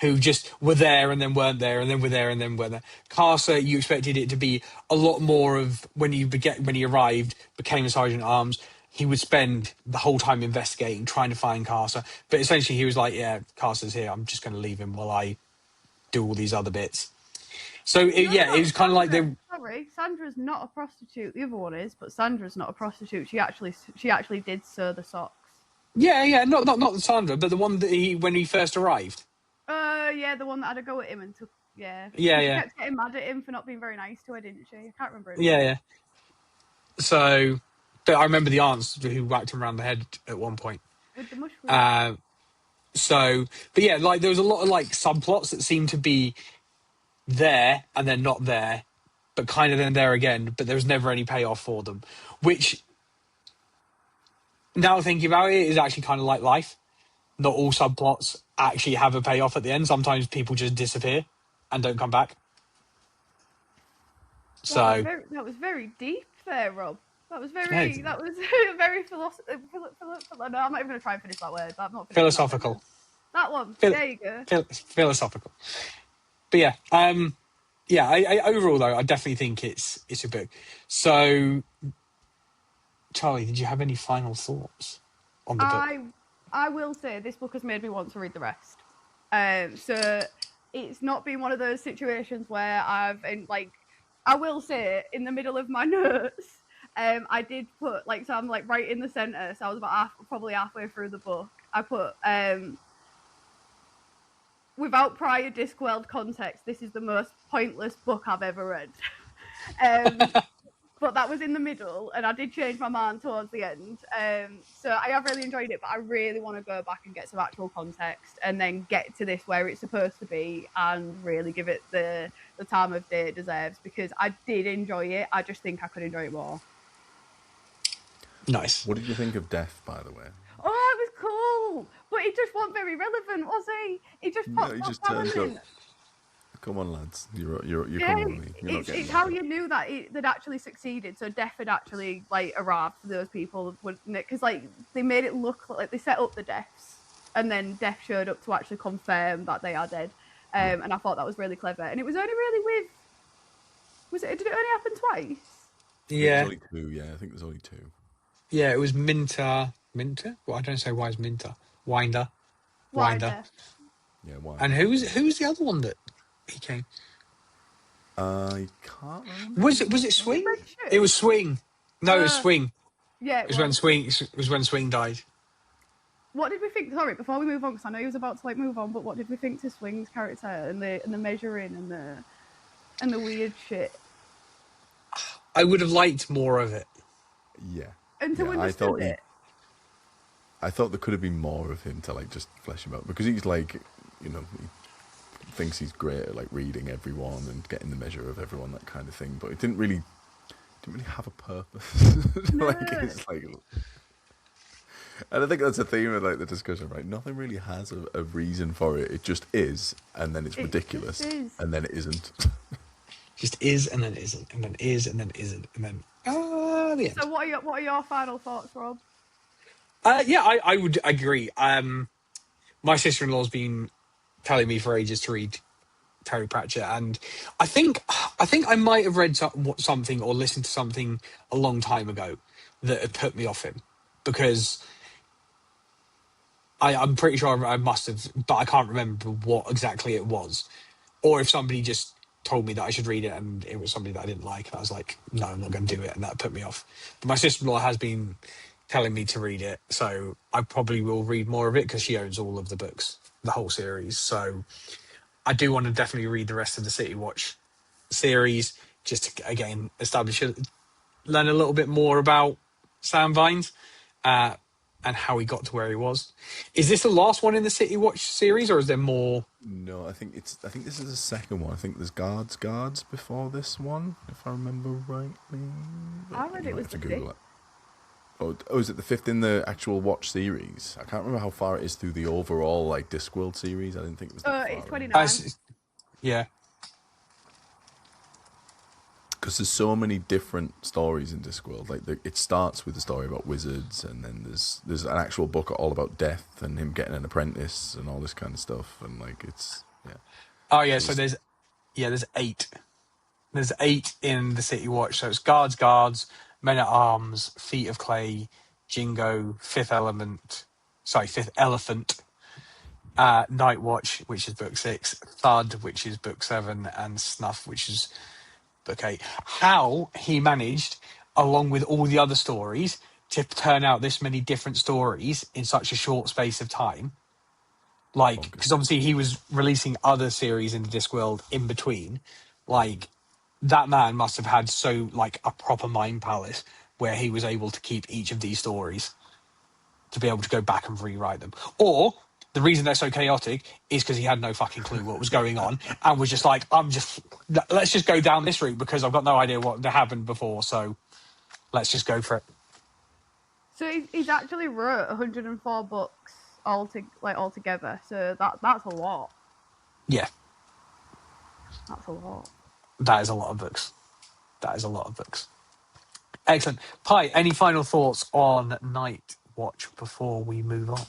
who just were there and then weren't there and then were there and then weren't there. Carcer, you expected it to be a lot more of when he arrived, became a sergeant at arms, he would spend the whole time investigating, trying to find Carcer. But essentially he was like, yeah, Carcer's here, I'm just going to leave him while I do all these other bits. So, it was kind of like they... Sorry, Sandra's not a prostitute. The other one is, but Sandra's not a prostitute. She actually did sew the socks. Yeah, not Sandra, but the one that when he first arrived. The one that had a go at him and took... Yeah. She kept getting mad at him for not being very nice to her, didn't she? I can't remember. Yeah. So, but I remember the aunts who whacked him around the head at one point. With the mushroom. But yeah, like there was a lot of like subplots that seemed to be there and then not there, but kind of then there again, but there was never any payoff for them, which now thinking about it is actually kind of like life. not all subplots actually have a payoff at the end. Sometimes people just disappear and don't come back. Wow, So that was very deep there, Rob. That was yeah, very philosophical. No, I'm not even going to try and finish that word. But I'm not finishing philosophical. that one. Phil- There you go. Philosophical. But yeah, I overall though, I definitely think it's a book. So, Charlie, did you have any final thoughts on the book? I will say this book has made me want to read the rest. So it's not been one of those situations where I will say in the middle of my notes, I did put so I'm right in the center. So I was probably halfway through the book. I put without prior Discworld context, this is the most pointless book I've ever read. But that was in the middle, and I did change my mind towards the end. So I have really enjoyed it, but I really want to go back and get some actual context, and then get to this where it's supposed to be, and really give it the time of day it deserves, because I did enjoy it. I just think I could enjoy it more. Nice. What did you think of Death, by the way? Oh, it was cool, but it just wasn't very relevant, was he? He just popped he up just turns talent. up. Come on, lads. You're Yeah, coming with me. You're not getting it's how that. you knew that they'd actually succeeded. So Death had actually arrived for those people, because they made it look like they set up the deaths, and then Death showed up to actually confirm that they are dead. And I thought that was really clever. And it was only really did it only happen twice? Yeah, There's only two. Yeah, I think there's only two. yeah. It was Minter. Minter? Well, I don't say why is Minter. Winder. Winder. Yeah, why? And who was the other one that he came? I can't remember. Was it Swing? It was Swing. No, it was Swing. Yeah, It was when Swing died. What did we think? Sorry, before we move on, because I know he was about to move on, but what did we think to Swing's character and the measuring and the weird shit? I would have liked more of it. Yeah. And to understand it. I thought there could have been more of him to just flesh him out, because he's he thinks he's great at reading everyone and getting the measure of everyone, that kind of thing. But it didn't really have a purpose. No. And I think that's a theme of the discussion, right? Nothing really has a reason for it. It just is, and then it's ridiculous, and then it isn't. Just is, and then isn't, and then is, and then isn't, and then the end. So what are your final thoughts, Rob? I would agree. My sister-in-law's been telling me for ages to read Terry Pratchett, and I think I might have read something or listened to something a long time ago that had put me off him, because I'm pretty sure I must have, but I can't remember what exactly it was, or if somebody just told me that I should read it and it was somebody that I didn't like, and I was like, no, I'm not going to do it, and that put me off. But my sister-in-law has been telling me to read it, so I probably will read more of it, because she owns all of the books, the whole series. So I do want to definitely read the rest of the City Watch series, just to, again, learn a little bit more about Sam Vines, and how he got to where he was. Is this the last one in the City Watch series, or is there more? No, I think this is the second one. I think there's guards before this one, if I remember rightly. I read it was the fifth. Oh, is it the fifth in the actual Watch series? I can't remember how far it is through the overall Discworld series. I didn't think it was that far. It's 29. Yeah. Because there's so many different stories in Discworld. It starts with a story about wizards, and then there's an actual book all about death and him getting an apprentice and all this kind of stuff. And it's Oh yeah, so there's 8. There's 8 in the City Watch. So it's guards, men at arms, feet of clay, Jingo, fifth elephant, Night Watch, which is book 6, Thud, which is book 7, and Snuff, which is book 8. How he managed, along with all the other stories, to turn out this many different stories in such a short space of time, because obviously he was releasing other series in the Discworld in between, that man must have had a proper mind palace where he was able to keep each of these stories to be able to go back and rewrite them. Or the reason they're so chaotic is because he had no fucking clue what was going on and was just let's just go down this route because I've got no idea what happened before, so let's just go for it. So he's actually wrote 104 books altogether. So that's a lot. Yeah, That's a lot. that is a lot of books. That is a lot of books. Excellent. Pi, any final thoughts on Night Watch before we move on?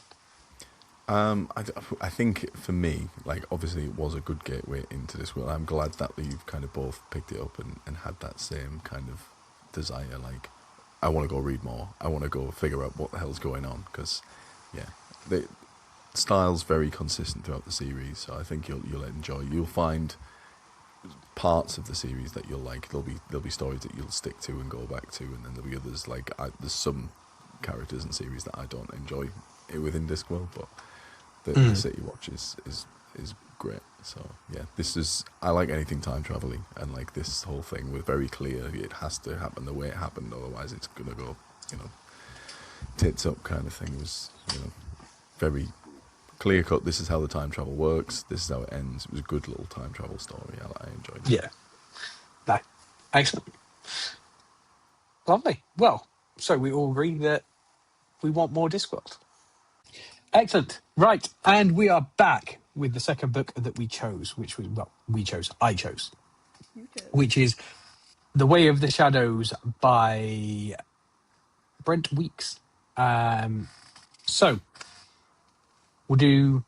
I think for me, like, obviously it was a good gateway into this world. I'm glad that you've kind of both picked it up and had that same kind of desire. Like, I want to go read more. I want to go figure out what the hell's going on. Because, yeah, the style's very consistent throughout the series. So I think you'll enjoy. You'll find parts of the series that you'll like. There'll be stories that you'll stick to and go back to, and then there'll be others like there's some characters and series that I don't enjoy within Discworld, but the City Watch is great. So yeah, I like anything time traveling, and like this whole thing was very clear. It has to happen the way it happened, otherwise it's gonna go, tits up kind of thing. It was, very clear cut. This is how the time travel works. This is how it ends. It was a good little time travel story. I enjoyed it. Yeah. No. Excellent. Lovely. Well, so we all agree that we want more Discworld. Excellent. Right. And we are back with the second book that we chose, I chose, which is The Way of the Shadows by Brent Weeks. So we'll do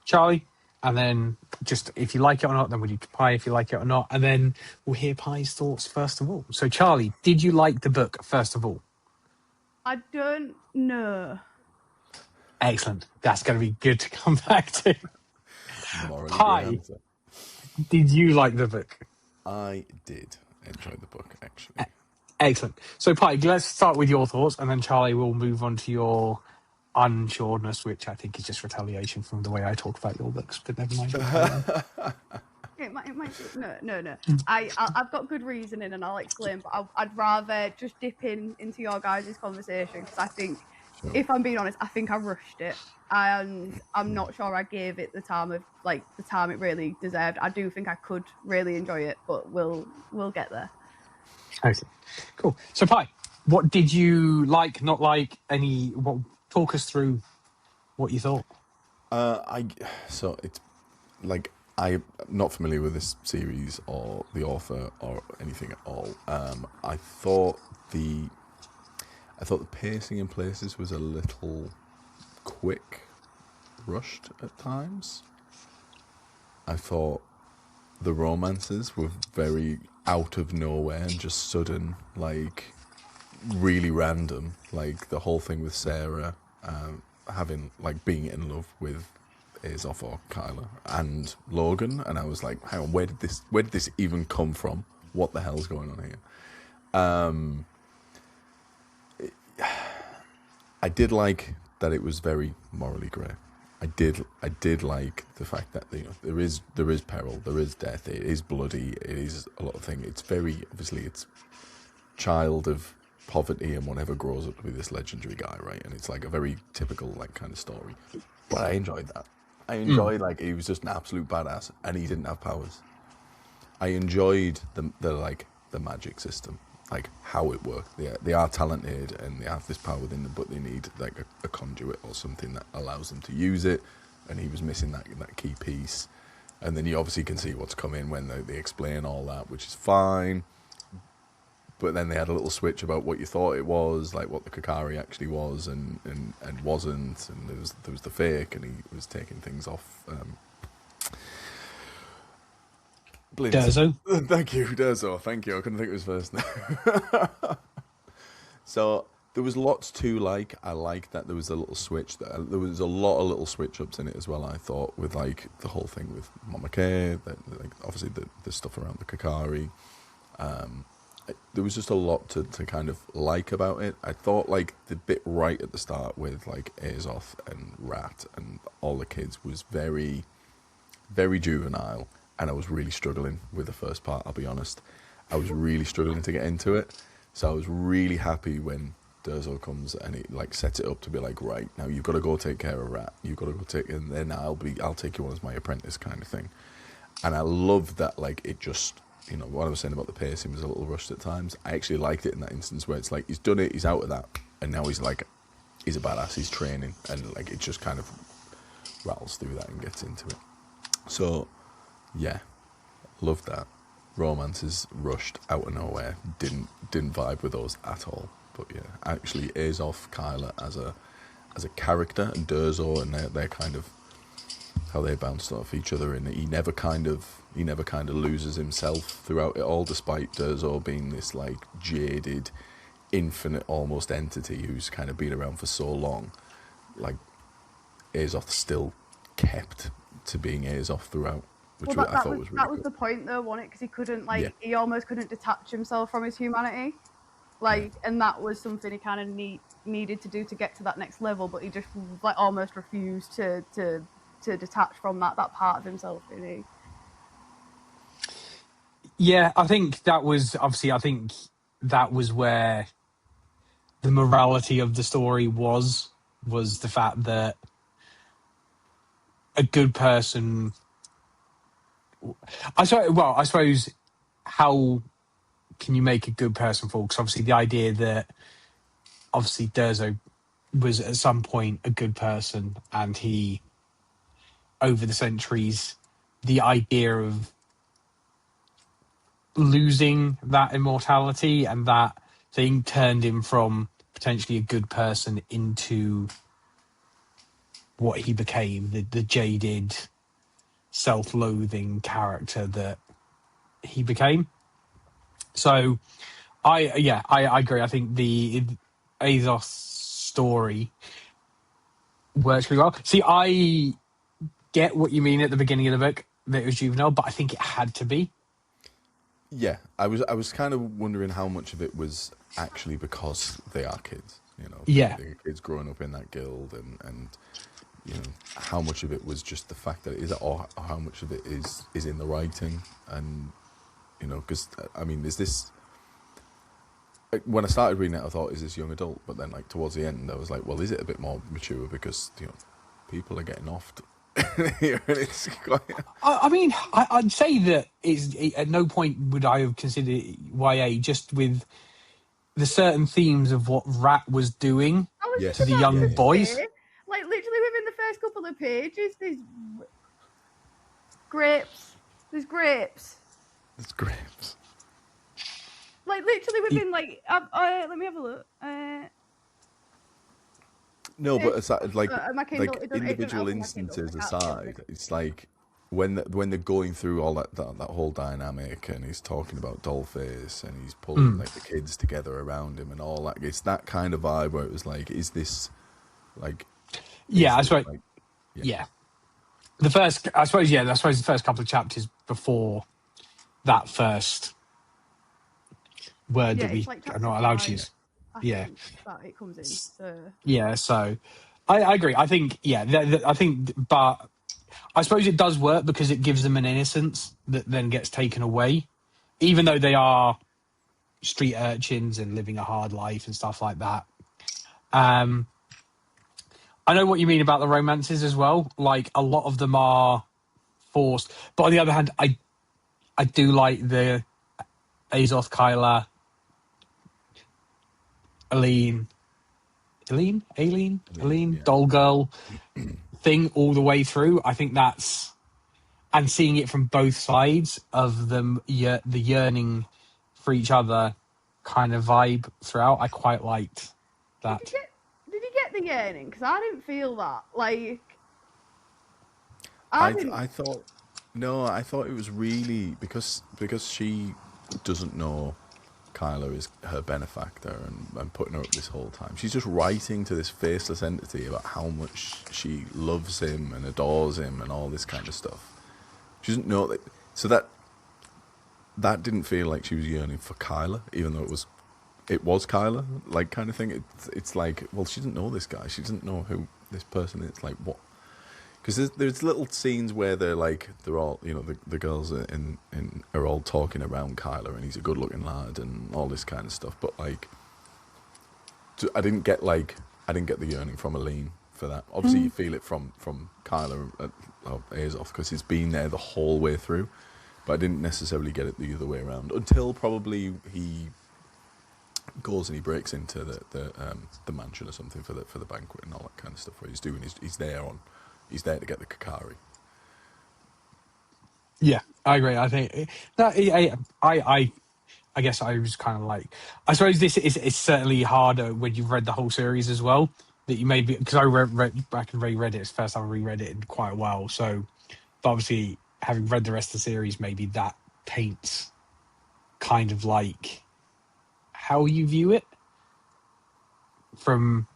Charlie, and then just if you like it or not, then we'll do Pi if you like it or not, and then we'll hear Pi's thoughts first of all. So Charlie, did you like the book first of all? I don't know. Excellent. That's going to be good to come back to. Morally Pi, great answer. did you like the book? I did enjoy the book, actually. Excellent. So Pi, let's start with your thoughts, and then Charlie will move on to your unsureness, which I think is just retaliation from the way I talk about your books, but never mind. It might be. No. I've got good reasoning, and I'll explain. But I'd rather just dip into your guys' conversation, because I think, if I'm being honest, I think I rushed it, and I'm not sure I gave it the time it really deserved. I do think I could really enjoy it, but we'll get there. Okay, cool. So Pi, what did you like, not like? Talk us through what you thought. So it's like, I'm not familiar with this series or the author or anything at all. I thought the pacing in places was a little quick, rushed at times. I thought the romances were very out of nowhere and just sudden, like really random. Like the whole thing with Sarah being in love with Azoth or Kyla and Logan, and I was like, hang on, where did this even come from? What the hell's going on here? I did like that it was very morally grey. I did like the fact that there is peril, there is death, it is bloody, it is a lot of things. It's very obviously it's child of poverty and whatever grows up to be this legendary guy, right? And it's like a very typical like kind of story. But I enjoyed that. I enjoyed like he was just an absolute badass and he didn't have powers. I enjoyed the magic system, like how it worked. They are talented and they have this power within them, but they need like a conduit or something that allows them to use it. And he was missing that key piece. And then you obviously can see what's coming when they explain all that, which is fine. But then they had a little switch about what you thought it was, like what the Kakari actually was and wasn't. And there was the fake, and he was taking things off. Derzo. Thank you, Derzo. Thank you. I couldn't think of his first name. So there was lots to like. I like that there was a little switch. There was a lot of little switch ups in it as well. I thought with like the whole thing with Mama Kay, like obviously the stuff around the Kakari. There was just a lot to kind of like about it. I thought like the bit right at the start with like Azoth and Rat and all the kids was very, very juvenile, and I was really struggling with the first part, I'll be honest. I was really struggling to get into it, so I was really happy when Derzo comes and he like sets it up to be like, right, now you've got to go take care of Rat, you've got to go take, and then I'll take you on as my apprentice kind of thing. And I love that, like, it just, what I was saying about the pacing was a little rushed at times. I actually liked it in that instance where it's like, he's done it, he's out of that, and now he's like, he's a badass, he's training, and like it just kind of rattles through that and gets into it. So yeah, loved that. Romance is rushed out of nowhere. Didn't vibe with those at all. But yeah, actually Azoth, Kyla as a character, and Durzo, and their kind of how they bounced off each other, and he never kind of loses himself throughout it all, despite Durzo being this like jaded, infinite almost entity who's kind of been around for so long. Like Azoth still kept to being Azoth throughout, which Well, I thought was really that was cool. the point though, wasn't it? Because he couldn't Yeah. he almost couldn't detach himself from his humanity, and that was something he kind of needed to do to get to that next level. But he just like almost refused to detach from that part of himself, didn't he? Yeah, I think that was obviously. I think that was where the morality of the story was the fact that a good person. I suppose how can you make a good person fall? Because obviously the idea that obviously Durzo was at some point a good person, and he over the centuries, the idea of losing that immortality and that thing turned him from potentially a good person into what he became, the jaded, self-loathing character that he became. So I agree. I think the Azoth story works really well. See, I get what you mean at the beginning of the book that it was juvenile, but I think it had to be. Yeah, I was kind of wondering how much of it was actually because they are kids, Yeah. they're kids growing up in that guild, and how much of it was just the fact that it is, or how much of it is in the writing, and because I mean, is this when I started reading it, I thought, is this young adult? But then, like towards the end, I was like, well, is it a bit more mature because people are getting offed here, and it's quite. I mean, I'd say that at no point would I have considered YA, just with the certain themes of what Rat was doing I was Yes. to the just about young to boys. say, like literally within the first couple of pages, there's grapes. There's grapes. It's grapes. Like literally within let me have a look. No, but aside, like My Kindle, it doesn't individual open my Kindle, instances I can't see aside, everything. it's like when they're going through all that whole dynamic, and he's talking about Dollface, and he's pulling like the kids together around him and all that. It's that kind of vibe where it was like, is this like? Yeah, is that's this, right. like, Yeah. The first, I suppose the first couple of chapters before that first word Yeah, that it's we like are chapter not allowed to 5, use. I Yeah. think, that it comes in. So Yeah, so I agree. I think, I think, but I suppose it does work because it gives them an innocence that then gets taken away, even though they are street urchins and living a hard life and stuff like that. I know what you mean about the romances as well. Like a lot of them are forced, but on the other hand, I do like the Azoth, Kyla, Aline, yeah. Doll Girl thing all the way through. I think that's, and seeing it from both sides of them, the yearning for each other kind of vibe throughout. I quite liked that. did you get the yearning? Because I didn't feel that. Like I didn't. I thought no, I thought it was really because she doesn't know Kyla is her benefactor, and putting her up this whole time. She's just writing to this faceless entity about how much she loves him and adores him and all this kind of stuff. She doesn't know that, so that didn't feel like she was yearning for Kyla, even though it was Kyla, like kind of thing. It's like, well, she doesn't know this guy. She doesn't know who this person is. Like what? Because there's little scenes where they're all, the girls are all talking around Kyla, and he's a good looking lad and all this kind of stuff. But like, I didn't get the yearning from Aline for that. Obviously, you feel it from Kyla or Azoth because it's been there the whole way through. But I didn't necessarily get it the other way around until probably he goes and he breaks into the mansion or something for the banquet and all that kind of stuff. Where he's there to get the Kakari. Yeah, I agree. I think that I guess I was kind of like, I suppose this is it's certainly harder when you've read the whole series as well. That you maybe because I read back and reread it. It's the first time I reread it in quite a while. So, but obviously, having read the rest of the series, maybe that paints kind of like how you view it from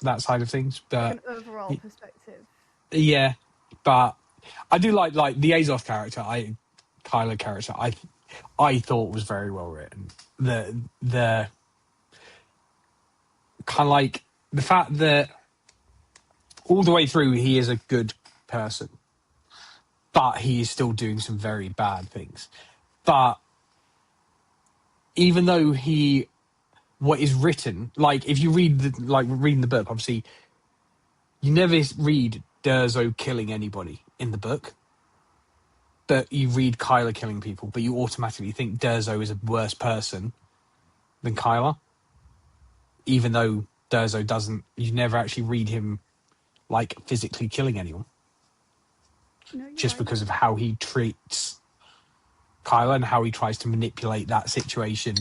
that side of things. Like But an overall perspective. yeah, but I do like the Azoth character. Kylo character. I thought was very well written. The kind of like the fact that all the way through he is a good person, but he is still doing some very bad things. But even though what is written, like if you read reading the book, obviously you never read Durzo killing anybody in the book, but you read Kyla killing people, but you automatically think Durzo is a worse person than Kyla, even though Durzo doesn't. You never actually read him like physically killing anyone, No, you're just right. because of how he treats Kyla and how he tries to manipulate that situation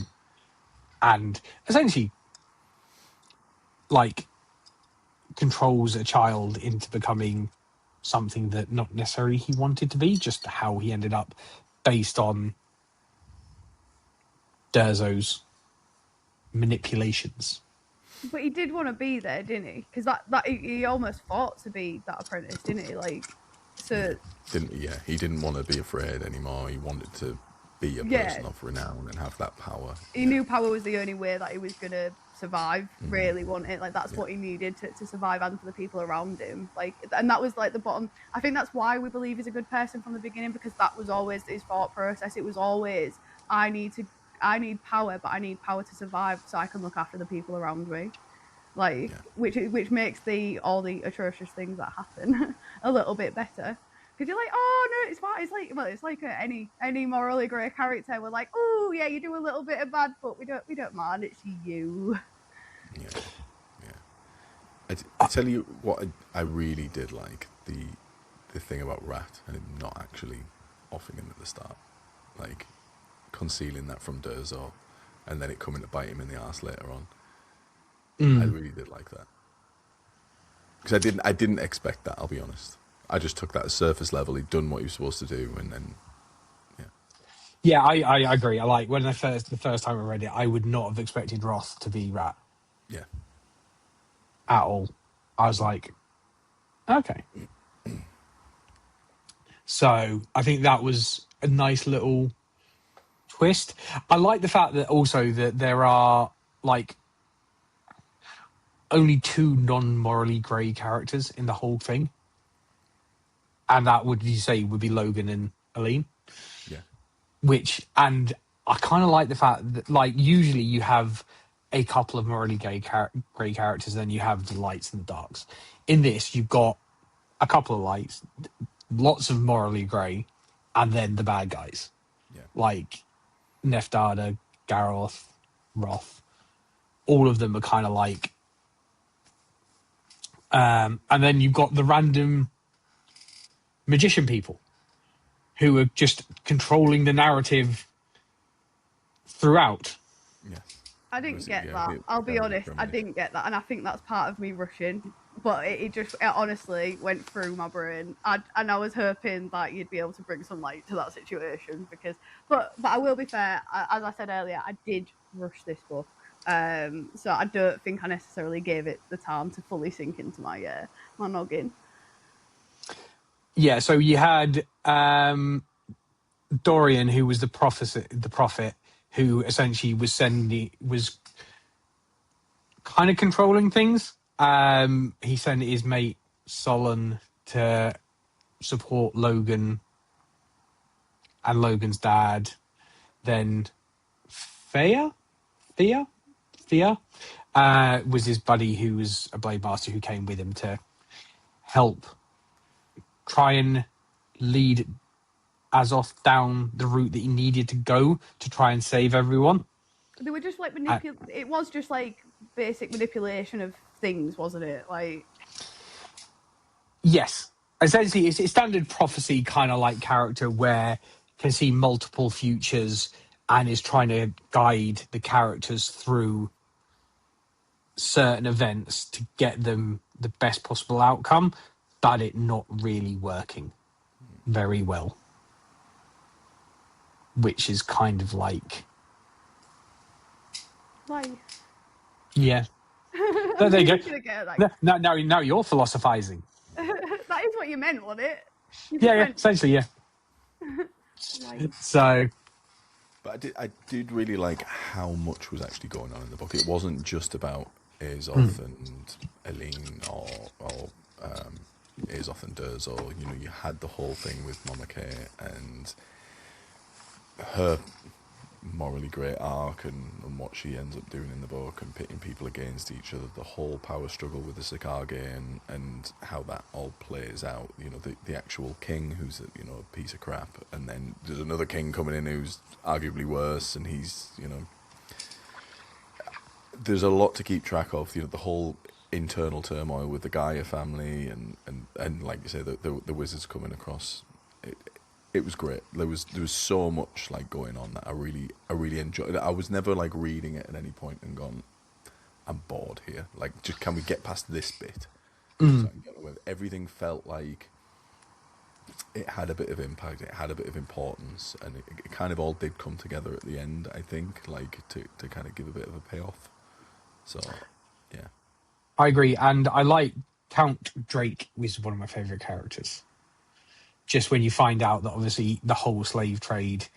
and essentially like controls a child into becoming something that not necessarily he wanted to be, just how he ended up based on Durzo's manipulations. But he did want to be there, didn't he? Because that he almost fought to be that apprentice, didn't he? Like, so He didn't want to be afraid anymore. He wanted to be a yeah, person of renown and have that power. he knew power was the only way that he was gonna survive. Really, wasn't it? Like that's Yeah. what he needed to survive and for the people around him. Like, and that was like the bottom. I think that's why we believe he's a good person from the beginning, because that was always his thought process. It was always, I need power, but I need power to survive so I can look after the people around me. Like, which makes all the atrocious things that happen a little bit better. Because you're like, oh no, it's fine. It's like any morally grey character. We're like, oh yeah, you do a little bit of bad, but we don't mind. It's you. Yeah, yeah. I tell you what, I really did like the thing about Rat and him not actually offing him at the start, like concealing that from Durzo, and then it coming to bite him in the arse later on. I really did like that because I didn't expect that. I'll be honest. I just took that as surface level. He'd done what he was supposed to do, and then Yeah, I agree. I like when the first time I read it, I would not have expected Roth to be Rat yeah, at all. I was like, okay. So I think that was a nice little twist. I like the fact that also that there are like only two non-morally grey characters in the whole thing, and that would be Logan and Aline. yeah, And I kind of like the fact that like usually you have a couple of morally grey characters, then you have the lights and the darks. In this, you've got a couple of lights, lots of morally grey, and then the bad guys yeah, like Neftada, Garroth, Roth. All of them are kind of like, and then you've got the random magician people who are just controlling the narrative throughout. yeah. I didn't get that. I'll be honest, I didn't get that, and I think that's part of me rushing. But it honestly went through my brain, and I was hoping that you'd be able to bring some light to that situation but I will be fair. As I said earlier, I did rush this book, so I don't think I necessarily gave it the time to fully sink into my noggin. Yeah, so you had Dorian, who was the prophet, who essentially was kind of controlling things. He sent his mate Solon to support Logan and Logan's dad. Then Thea was his buddy, who was a blade master, who came with him to help try and lead Azoth down the route that he needed to go to try and save everyone. They were just like Uh, it was just like basic manipulation of things, wasn't it? Like, yes, essentially, it's standard prophecy kind of like character where can see multiple futures and is trying to guide the characters through certain events to get them the best possible outcome, but it not really working very well, which is kind of like, life. yeah. I There knew you you go. were gonna get like Now you're philosophizing. that is what you meant, wasn't it? You Yeah, just yeah, went essentially, yeah. right. So, But I did really like how much was actually going on in the book. It wasn't just about mm, Azoth and Eileen or Azoth and Durs, or you had the whole thing with Mama Kay and her morally great arc and what she ends up doing in the book and pitting people against each other, the whole power struggle with the Sikage and how that all plays out. The actual king who's a piece of crap, and then there's another king coming in who's arguably worse, and he's there's a lot to keep track of. The whole internal turmoil with the Gaia family and like you say, the wizards coming across. It was great. There was so much like going on that I really enjoyed it. I was never like reading it at any point and gone, I'm bored here. Like, just can we get past this bit? So I can get away with it. Everything felt like it had a bit of impact. It had a bit of importance, and it kind of all did come together at the end. I think, like to kind of give a bit of a payoff. So, yeah, I agree. And I like Count Drake was one of my favorite characters. Just when you find out that obviously the whole slave trade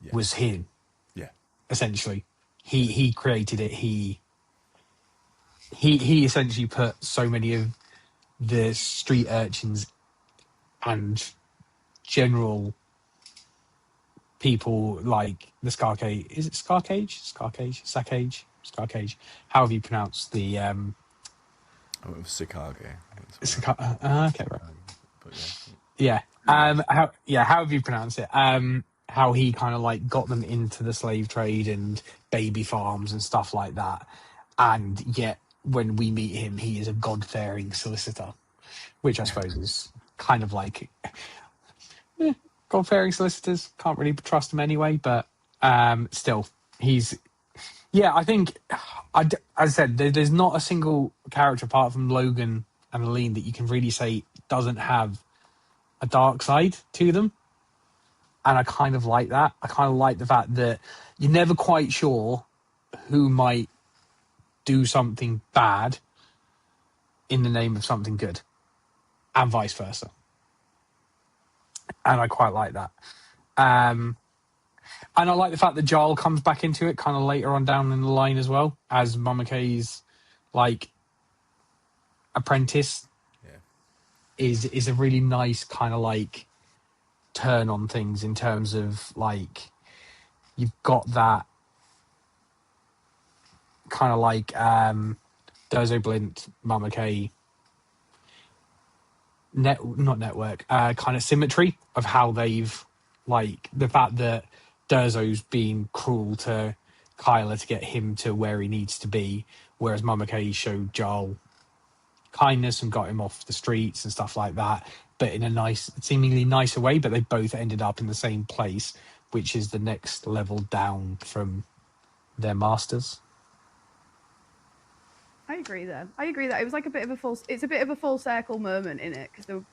yeah, was him, yeah, essentially. yeah, He created it. He essentially put so many of the street urchins and general people like the Scarcage. Is it Scarcage? Scarcage. However you pronounce the I went with Sikage. okay, right. But yeah, Yeah. really nice. However you pronounce it. How he kind of like got them into the slave trade and baby farms and stuff like that. And yet when we meet him, he is a God-fearing solicitor, which I suppose is kind of like God-fearing solicitors. Can't really trust him anyway, but still, he's yeah. I think, as I said, there's not a single character apart from Logan and Aline that you can really say doesn't have a dark side to them, and I kind of like that. I kind of like the fact that you're never quite sure who might do something bad in the name of something good, and vice versa. And I quite like that. Um, and I like the fact that Jarl comes back into it kind of later on down in the line as well as Mama Kay's like apprentice Yeah, is a really nice kind of like turn on things in terms of like you've got that kind of like Durzo Blint, Mama Kay not network, kind of symmetry of how they've like the fact that Durzo's been cruel to Kyla to get him to where he needs to be, whereas Mama Kay showed Jarl kindness and got him off the streets and stuff like that, but in a nice, seemingly nicer way. But they both ended up in the same place, which is the next level down from their masters. I agree there. I agree that it was like a bit of a full. It's a bit of a full circle moment in it because they were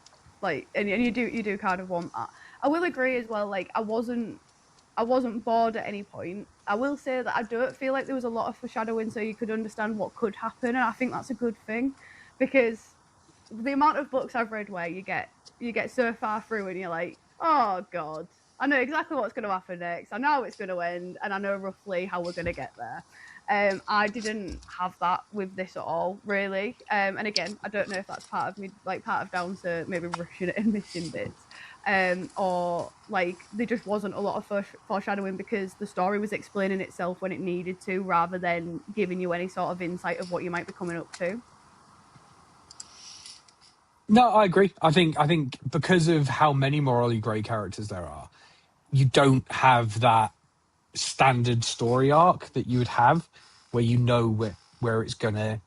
like, and you do kind of want that. I will agree as well. Like I wasn't bored at any point. I will say that I don't feel like there was a lot of foreshadowing, so you could understand what could happen, and I think that's a good thing because the amount of books I've read where you get so far through and you're like, oh god, I know exactly what's going to happen next. I know how it's going to end, and I know roughly how we're going to get there. I didn't have that with this at all, really. And again, I don't know if that's part of me, like part of down to maybe rushing it and missing bits, or like there just wasn't a lot of foreshadowing because the story was explaining itself when it needed to, rather than giving you any sort of insight of what you might be coming up to. No, I agree. I think because of how many morally grey characters there are, you don't have that standard story arc that you would have, where you know where it's gonna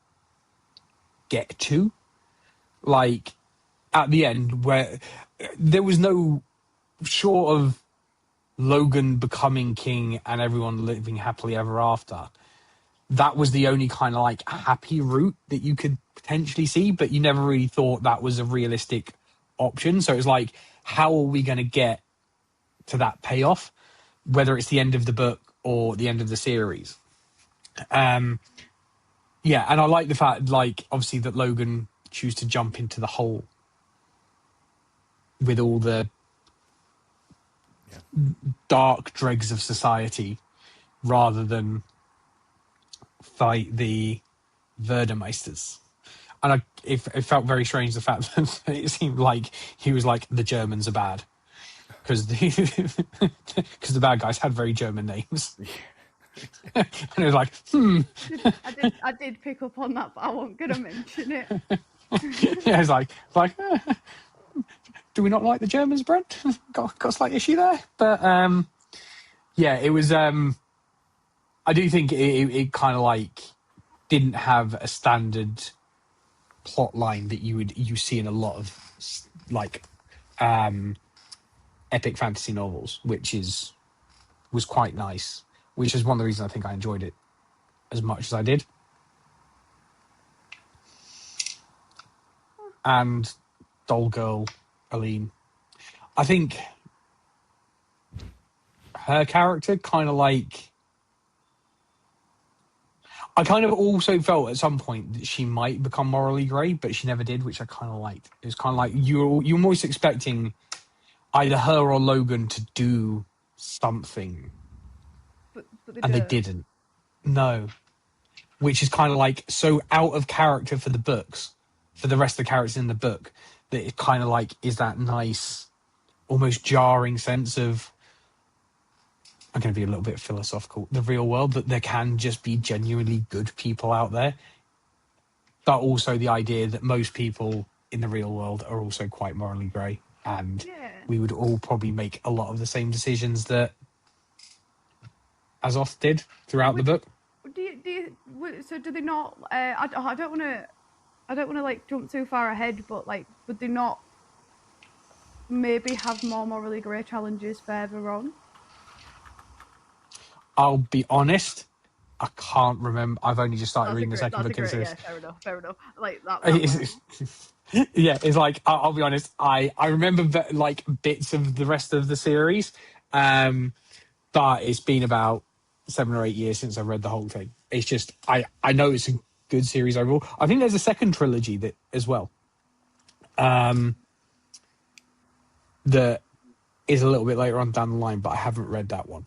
get to. Like at the end, where there was no short of Logan becoming king and everyone living happily ever after. That was the only kind of like happy route that you could potentially see, but you never really thought that was a realistic option. So it was like, how are we going to get to that payoff, whether it's the end of the book or the end of the series? Yeah, and I like the fact, like, obviously that Logan chose to jump into the hole with all the dark dregs of society rather than fight the Verdermeisters. And it felt very strange, the fact that it seemed like he was like, the Germans are bad. Because the bad guys had very German names. And it was like, I did pick up on that, but I wasn't going to mention it. Yeah, it's like do we not like the Germans, Brent? got a slight issue there. But yeah, it was I do think it kind of like didn't have a standard plot line that you see in a lot of like epic fantasy novels, which was quite nice, which is one of the reasons I think I enjoyed it as much as I did. And Doll Girl Aline, I think her character kind of like, I kind of also felt at some point that she might become morally grey, but she never did, which I kind of liked. It was kind of like you're almost expecting either her or Logan to do something, But they didn't. No, which is kind of like so out of character for the books, for the rest of the characters in the book, that it kind of like is that nice, almost jarring sense of, I'm going to be a little bit philosophical, the real world, that there can just be genuinely good people out there. But also the idea that most people in the real world are also quite morally grey. And we would all probably make a lot of the same decisions that Azoth did throughout the book. So do they not? I don't want to like jump too far ahead, but like, would they not maybe have more morally grey challenges further on? I'll be honest, I can't remember. I've only just started reading the second book. Yeah, fair enough. Like that. Yeah, it's like I'll be honest. I remember like bits of the rest of the series, but it's been about 7 or 8 years since I read the whole thing. It's just I know it's a good series overall. I think there's a second trilogy that as well, that is a little bit later on down the line, but I haven't read that one.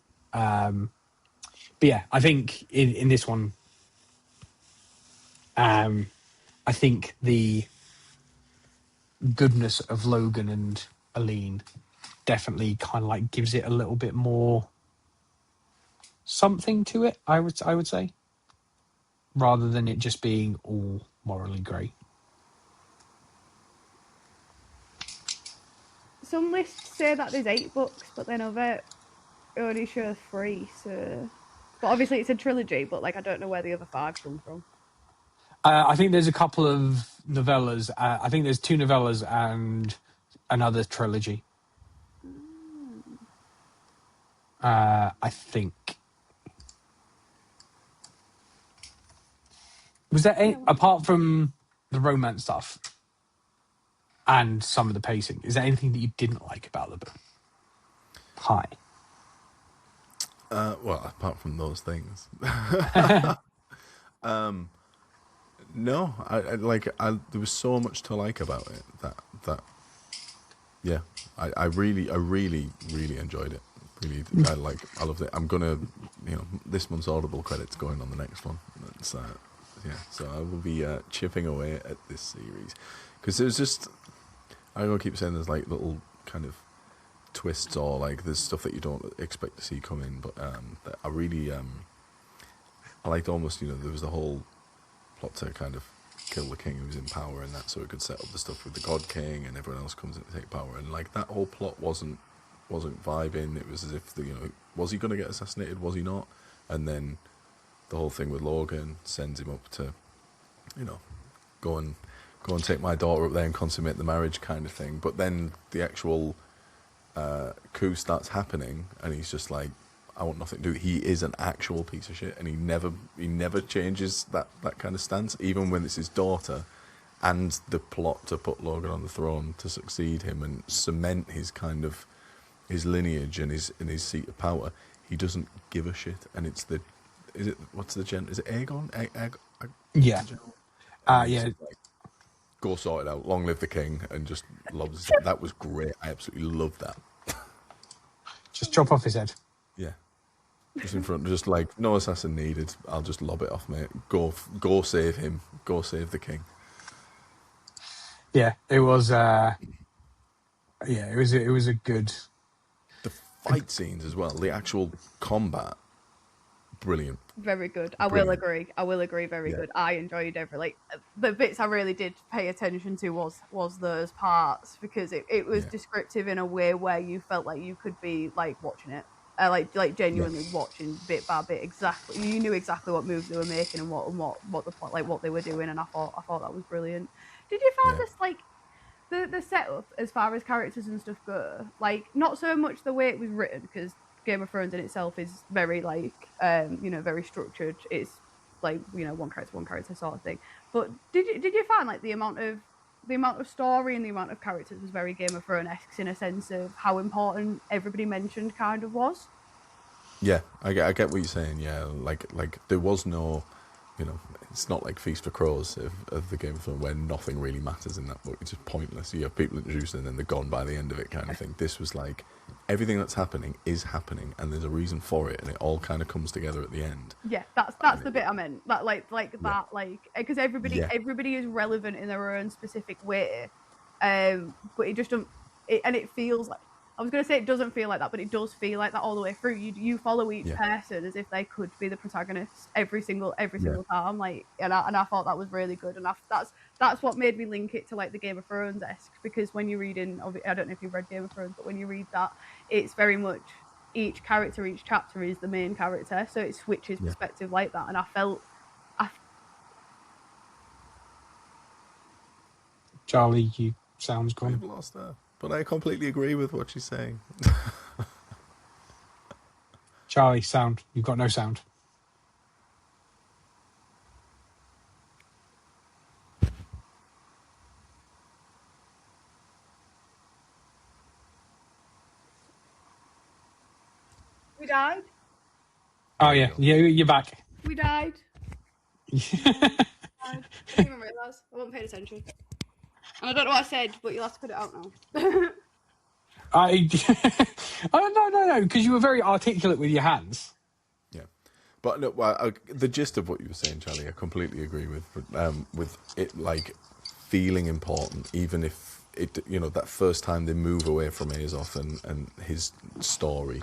But yeah, I think in this one, I think the goodness of Logan and Aline definitely kind of like gives it a little bit more something to it, I would say, rather than it just being all morally grey. Some lists say that there's 8 books, but then other only show 3. So, but obviously it's a trilogy. But like, I don't know where the other 5 come from. I think there's a couple of novellas. I think there's 2 novellas and another trilogy. I think. Was there any, apart from the romance stuff and some of the pacing, is there anything that you didn't like about the book? Hi. Well, apart from those things. No, I there was so much to like about it that yeah, I really enjoyed it. Really, I loved it. I'm gonna, this month's Audible credits going on the next one. It's, yeah, so I will be chipping away at this series because it was just, I'm gonna keep saying there's like little kind of twists or like there's stuff that you don't expect to see come in, but that I really I liked almost, there was the whole plot to kind of kill the king who was in power and that, so it could set up the stuff with the God King and everyone else comes in to take power, and like that whole plot wasn't wasn't vibing. It was as if was he going to get assassinated? Was he not? And then the whole thing with Logan sends him up to, go and take my daughter up there and consummate the marriage kind of thing. But then the actual coup starts happening, and he's just like, I want nothing to do. He is an actual piece of shit, and he never changes that kind of stance, even when it's his daughter, and the plot to put Logan on the throne to succeed him and cement his kind of his lineage and his seat of power. He doesn't give a shit, and it's what's the gen? Is it Aegon? Yeah. Yeah. Like, go sort it out. Long live the king, and just loves it. That was great. I absolutely loved that. Just chop off his head. Yeah. Just in front, just like, no assassin needed. I'll just lob it off, mate. Go save him. Go save the king. Yeah, it was. It was a good. The fight scenes as well. The actual combat, brilliant. Very good. Brilliant. I will agree. Very good. I enjoyed the bits I really did pay attention to was those parts, because it was descriptive in a way where you felt like you could be like watching it, like genuinely watching bit by bit. Exactly, you knew exactly what moves they were making and what the plot, like what they were doing, and I thought that was brilliant. Did you find this like the setup as far as characters and stuff go, like not so much the way it was written, because Game of Thrones in itself is very like very structured. It's like one character sort of thing. But did you find like the amount of story and the amount of characters was very Game of Thrones-esque in a sense of how important everybody mentioned kind of was? Yeah, I get what you're saying. Yeah, like there was no, it's not like Feast for Crows of the Game of Thrones where nothing really matters in that book. It's just pointless. You have people introduced and then they're gone by the end of it kind of thing. This was like, everything that's happening is happening, and there's a reason for it, and it all kind of comes together at the end. Yeah, that's the bit I meant. That because everybody is relevant in their own specific way, but it just don't. It feels like, I was going to say it doesn't feel like that, but it does feel like that all the way through. You follow each person as if they could be the protagonist every single time. Like, and I thought that was really good, and that's what made me link it to like the Game of Thrones-esque, because when you're reading, I don't know if you've read Game of Thrones, but when you read that, it's very much each character, each chapter is the main character, so it switches perspective like that, and I felt. Charlie, you sounds gone. We've lost her. But I completely agree with what she's saying. Charlie, sound. You've got no sound. We died. Oh, yeah. You're back. We died. I didn't even realise. I wasn't paying attention. And I don't know what I said, but you'll have to put it out now. No, because you were very articulate with your hands. Yeah, but no, the gist of what you were saying, Charlie, I completely agree with it, like feeling important, even if it, that first time they move away from Azoth and his story,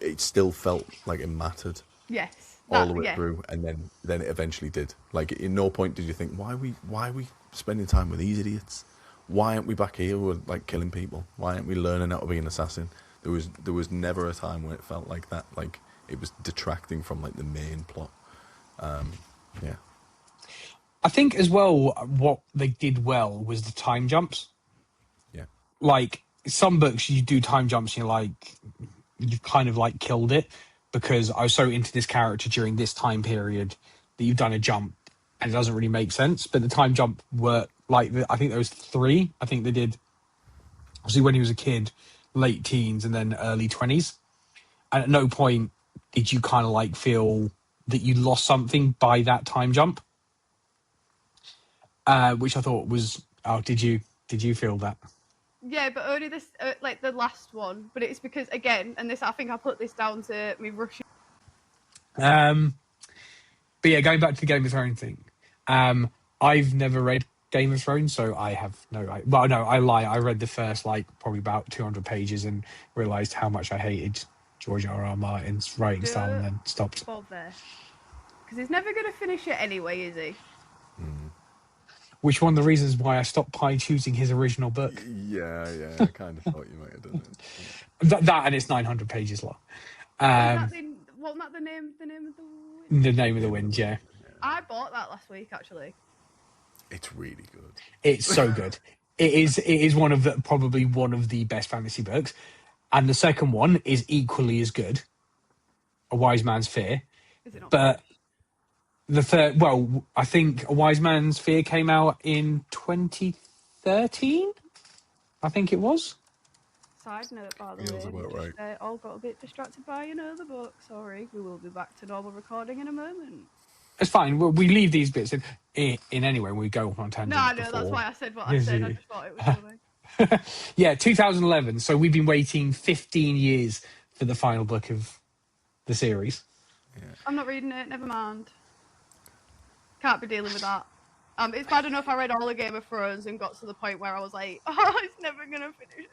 it still felt like it mattered. Yes, all the way through, and then it eventually did. Like, in no point did you think, why are we spending time with these idiots? Why aren't we back here? We're like killing people. Why aren't we learning how to be an assassin? There was never a time when it felt like that. Like, it was detracting from like the main plot. Yeah. I think as well, what they did well was the time jumps. Yeah. Like, some books you do time jumps and you're like, you've kind of like killed it, because I was so into this character during this time period that you've done a jump and it doesn't really make sense. But the time jump worked. Like, I think there was 3. I think they did, obviously, when he was a kid, late teens, and then early 20s. And at no point did you kind of like feel that you lost something by that time jump, which I thought was. Oh, did you feel that? Yeah, but only this, like the last one. But it's because, again, and this, I think I put this down to me rushing. But yeah, going back to the Game of Thrones thing, I've never read Game of Thrones, so I have no. Well, no, I lie. I read the first probably about 200 pages and realised how much I hated George R.R. Martin's writing style, and then stopped. Because he's never going to finish it anyway, is he? which one of the reasons why I stopped choosing his original book. Yeah, I kind of thought you might have done it. That and it's 900 pages long. Wasn't that the name of the wind? The Name of the Wind, yeah. I bought that last week, actually. It's really good. It's so good. It is probably one of the best fantasy books. And the second one is equally as good, A Wise Man's Fear. Is it not? But the third, well, I think A Wise Man's Fear came out in 2013. I think it was. Side note, by the Feels way, about we just right. all got a bit distracted by another book. Sorry, we will be back to normal recording in a moment. It's fine. We leave these bits in anyway when we go on tangents. No, I know, that's why I said what I said. I just thought it was funny. Yeah, 2011. So we've been waiting 15 years for the final book of the series. Yeah. I'm not reading it, never mind. Can't be dealing with that. It's bad enough I read all of Game of Thrones and got to the point where I was like, oh, it's never going to finish it.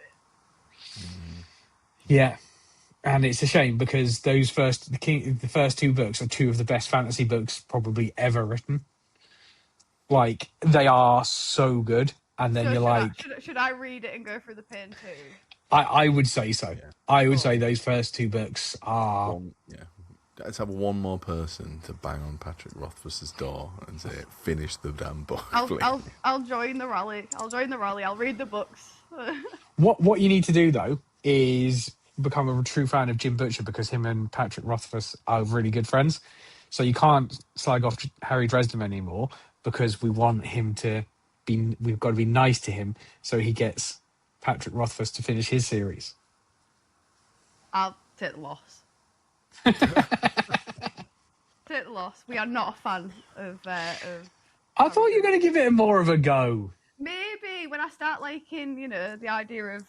Yeah. And it's a shame because the first two books are two of the best fantasy books probably ever written. Like, they are so good. And then So should I read it and go through the pain too? I would say so. Yeah. I would say those first two books are... Let's have one more person to bang on Patrick Rothfuss's door and say, finish the damn book, please. I'll join the rally. I'll read the books. What you need to do, though, is become a true fan of Jim Butcher because him and Patrick Rothfuss are really good friends. So you can't slag off Harry Dresden anymore because we want him to be... We've got to be nice to him so he gets Patrick Rothfuss to finish his series. I'll take the loss. Take the loss. We are not a fan of I thought you were going to give it more of a go. Maybe when I start liking, the idea of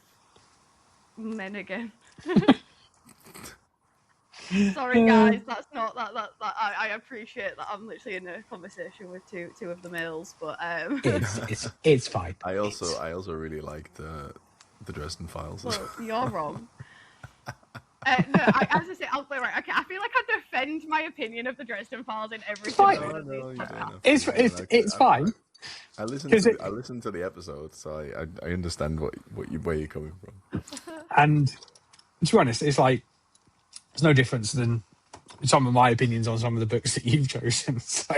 men again. Sorry, guys, that's not that. I appreciate that. I'm literally in a conversation with two of the males, but it's fine. I also really like the Dresden Files. Well, you're wrong. No, as I say, I'll play right. Okay, I feel like I defend my opinion of the Dresden Files in every single one of these. It's fine. I listened to the episode, so I understand where you're coming from. And to be honest, it's like there's no difference than some of my opinions on some of the books that you've chosen. So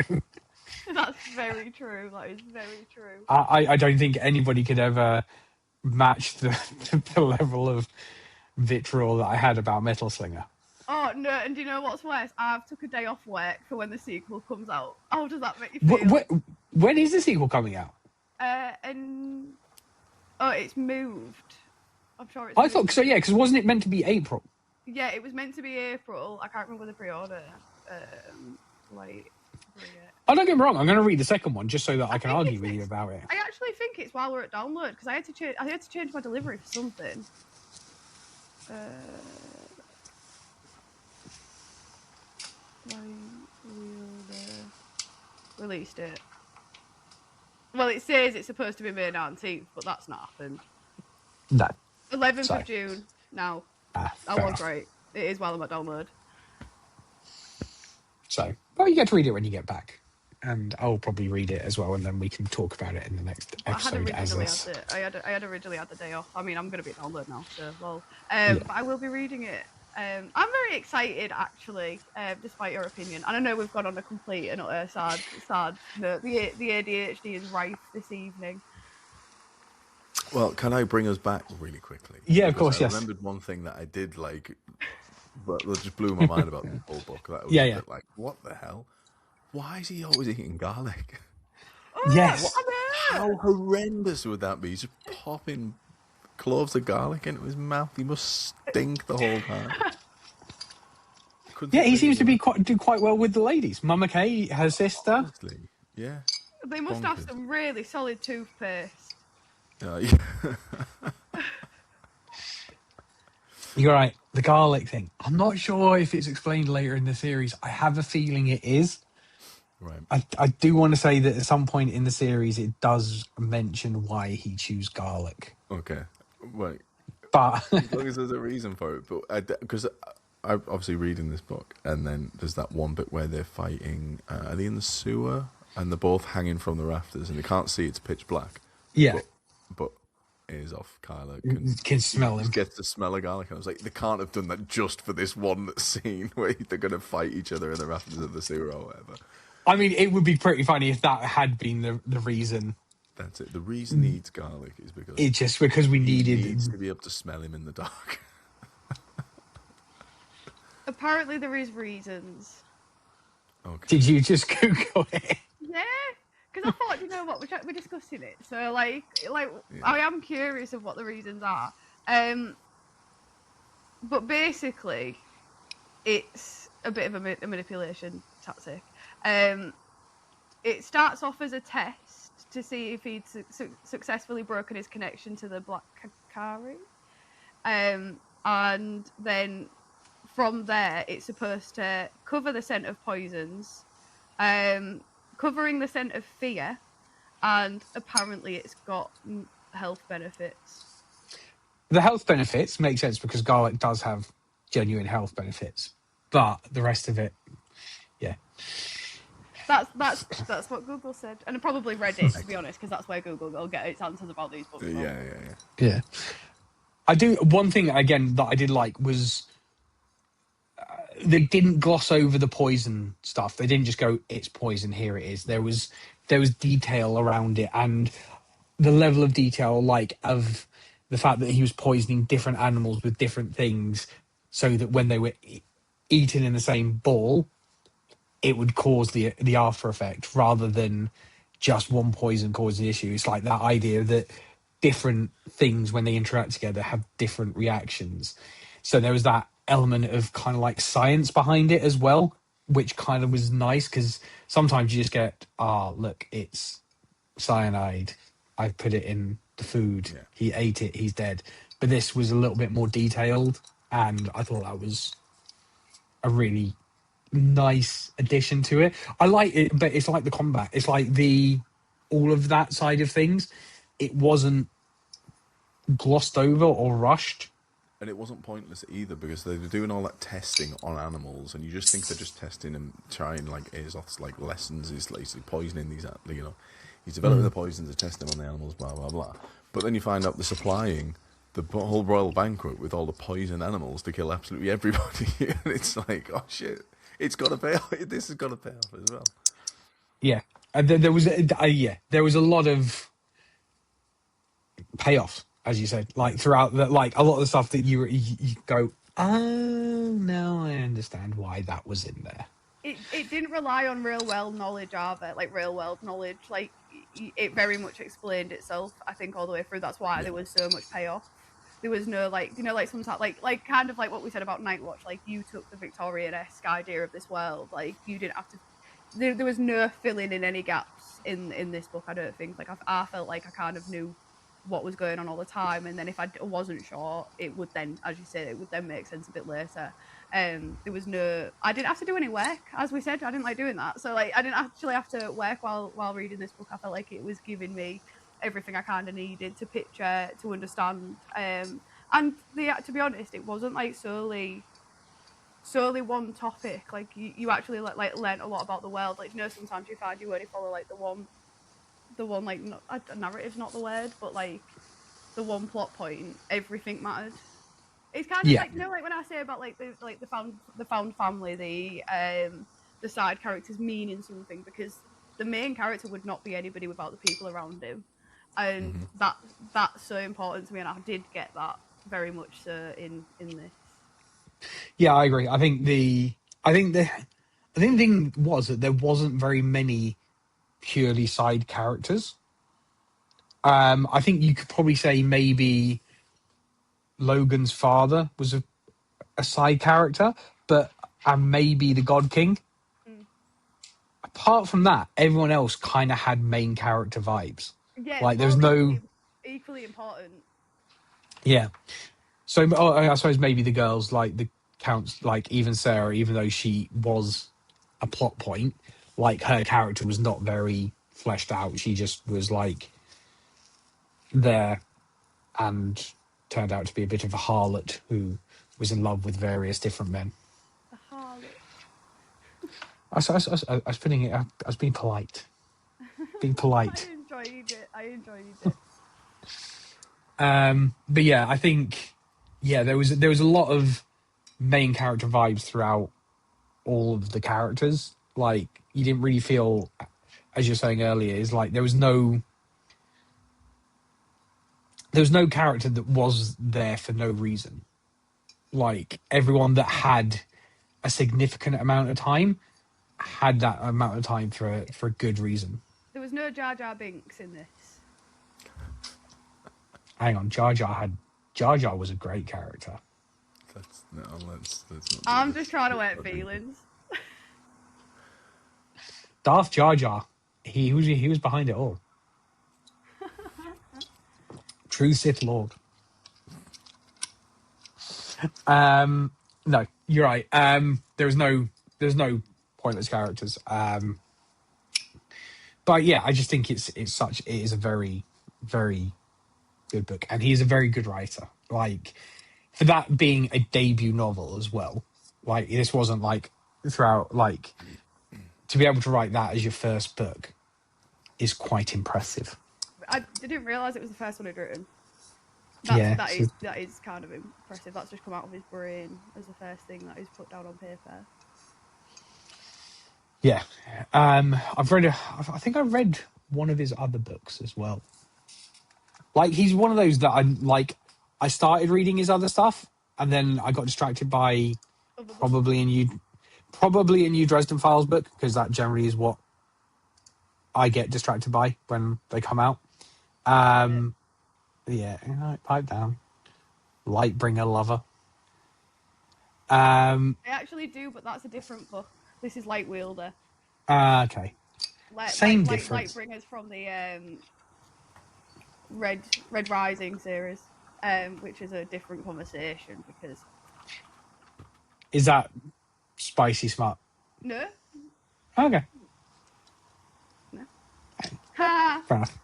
that's very true. That is very true. I don't think anybody could ever match the level of vitriol that I had about Metal Slinger. Oh no! And do you know what's worse? I've took a day off work for when the sequel comes out. How does that make you feel? When is the sequel coming out? It's moved. I'm sure it's. I thought so. Yeah, because wasn't it meant to be April? Yeah, it was meant to be April. I can't remember the pre-order. Oh, don't get me wrong. I'm going to read the second one just so that I can argue with you about it. I actually think it's while we're at download because I had to change my delivery for something. Release date. Well, it says it's supposed to be May 19th, but that's not happened. No. 11th of June. Now. I was right. It is while I'm at download. So, well, you get to read it when you get back. And I'll probably read it as well, and then we can talk about it in the next episode. I had originally had the day off. I mean, I'm going to be at download now, so but I will be reading it. I'm very excited, actually, despite your opinion. And I know we've gone on a complete and utter sad note. The ADHD is rife this evening. Well, can I bring us back really quickly? Yeah, of course, yes. I remembered one thing that I did like, but that just blew my mind about the whole book. That was a bit like, what the hell? Why is he always eating garlic? Oh, yes. How horrendous would that be? Just popping cloves of garlic into his mouth. He must stink the whole time. Yeah, he seems to do quite well with the ladies. Mama Kay, her sister. Honestly, yeah. They must have some really solid toothpaste. Yeah. You're right. The garlic thing. I'm not sure if it's explained later in the series. I have a feeling it is. Right. I do want to say that at some point in the series it does mention why he chews garlic. Okay. Right. But as long as there's a reason for it. But because I'm obviously reading this book, and then there's that one bit where they're fighting. Are they in the sewer? and they're both hanging from the rafters, and they can't see, it's pitch black. Yeah, But ears off, Kyla can smell him. gets the smell of garlic. And I was like, they can't have done that just for this one scene where they're going to fight each other in the rafters of the sewer or whatever. I mean, it would be pretty funny if that had been the reason. That's it. The reason he eats garlic is because It's just because we he needed. needs to be able to smell him in the dark. Apparently, there is reasons. Okay. Did you just Google it? Yeah, because I thought, you know what, we're discussing it, so like Yeah. I am curious of what the reasons are. But basically, it's a bit of a manipulation tactic. It starts off as a test to see if he'd successfully broken his connection to the Black Kakari, and then from there, it's supposed to cover the scent of poisons, covering the scent of fear, and apparently it's got health benefits. The health benefits make sense because garlic does have genuine health benefits, but the rest of it, yeah. That's what Google said, and probably Reddit, to be honest, because that's where Google will get its answers about these books. Yeah. I do. One thing again that I did like was they didn't gloss over the poison stuff. They didn't just go, "It's poison. Here it is." There was detail around it, and the level of detail, like of the fact that he was poisoning different animals with different things, so that when they were eaten in the same ball, it would cause the after effect rather than just one poison causing the issue. It's like that idea that different things when they interact together have different reactions. So there was that element of kind of like science behind it as well, which kind of was nice because sometimes you just get, look, it's cyanide. I put it in the food. Yeah. He ate it. He's dead. But this was a little bit more detailed, and I thought that was a really nice addition to it. I like it, but it's like the combat. It's like all of that side of things. It wasn't glossed over or rushed. And it wasn't pointless either because they were doing all that testing on animals, and you just think they're just testing and trying like Azoth's like lessons is basically poisoning these. You know, he's developing the poisons to test them on the animals, blah blah blah. But then you find out they're supplying the whole royal banquet with all the poison animals to kill absolutely everybody, and it's like, oh shit, it's got to pay off. This has got to pay off as well. Yeah, and there was a lot of payoff, as you said, like throughout the, like a lot of the stuff that you go, oh, now I understand why that was in there. It didn't rely on real world knowledge either, like real world knowledge. Like it very much explained itself, I think, all the way through. That's why there was so much payoff. There was no like, you know, like sometimes like kind of like what we said about Nightwatch. Like you took the Victorian-esque idea of this world. Like you didn't have to. There was no filling in any gaps in this book. I don't think. Like I felt like I kind of knew what was going on all the time, and then if I wasn't sure, it would then, as you said, it would then make sense a bit later. There was no, I didn't have to do any work, as we said. I didn't like doing that, so like I didn't actually have to work while reading this book. I felt like it was giving me everything I kind of needed to picture, to understand, and to be honest, it wasn't like solely one topic. Like you actually like learned a lot about the world. Like, you know, sometimes you find you only follow like the one like, not, narrative's not the word, but like the one plot point, everything mattered. It's kind of like, you know, like when I say about like the found family, the side characters meaning something, because the main character would not be anybody without the people around him, and that's so important to me, and I did get that very much so in this. Yeah, I agree. I think the thing was that there wasn't very many purely side characters. I think you could probably say maybe Logan's father was a side character, but maybe the God King. Apart from that, everyone else kind of had main character vibes. Yeah, like there's no equally important. Yeah, so I suppose maybe the girls, like the counts, like even Sarah, even though she was a plot point, like her character was not very fleshed out. She just was like there and turned out to be a bit of a harlot who was in love with various different men. A harlot. I was putting it. I was being polite. Being polite. I enjoyed it. But yeah, I think there was a lot of main character vibes throughout all of the characters. Like you didn't really feel, as you're saying earlier, is like there was no character that was there for no reason. Like everyone that had a significant amount of time had that amount of time for a good reason. There was no Jar Jar Binks in this. Hang on, Jar Jar was a great character. Let's not. I'm just trying to hurt feelings. Darth Jar Jar, he was behind it all. True Sith Lord. No, you're right. There's no pointless characters. But yeah, I just think it is a very, very good book, and he's a very good writer. Like for that being a debut novel as well. Like this wasn't like throughout. Like to be able to write that as your first book is quite impressive. I didn't realise it was the first one he'd written. That is kind of impressive. That's just come out of his brain as the first thing that he's put down on paper. Yeah, I think I read one of his other books as well. Like he's one of those that I started reading his other stuff and then I got distracted by probably a new Dresden Files book, because that generally is what I get distracted by when they come out. Pipe down. Lightbringer lover. I actually do, but that's a different book. This is Light Wielder. Okay. Same difference. Lightbringer's from the Red Rising series, which is a different conversation because. Is that spicy smart? No. Okay. No. Fair enough.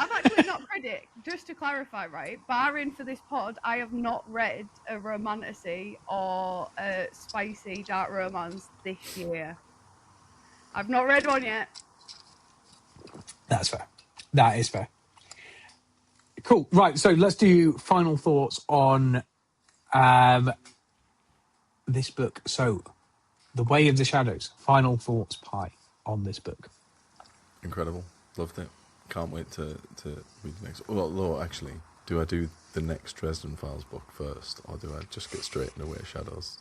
I've actually not read it. Just to clarify, right? Barring for this pod, I have not read a romantasy or a spicy dark romance this year. I've not read one yet. That's fair. That is fair. Cool. Right. So let's do final thoughts on this book. So, The Way of the Shadows. Final thoughts, Pie, on this book. Incredible. Loved it. Can't wait to read the next. Well, actually, do I do the next Dresden Files book first, or do I just get straight into Way of Shadows?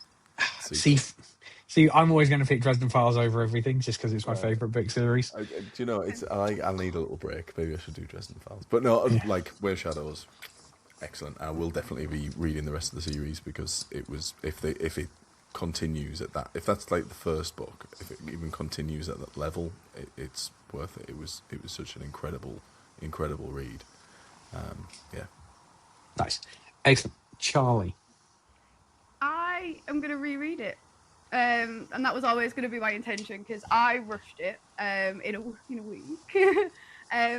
See, I'm always going to pick Dresden Files over everything, just because it's my favourite book series. Do you know? I need a little break. Maybe I should do Dresden Files, but no, like Way of Shadows, excellent. I will definitely be reading the rest of the series because it was if it continues at that, if that's like the first book, if it even continues at that level, it's worth it. It was such an incredible read. Yeah. Nice. Excellent. Charlie. I am going to reread it. And that was always going to be my intention because I rushed it in a week.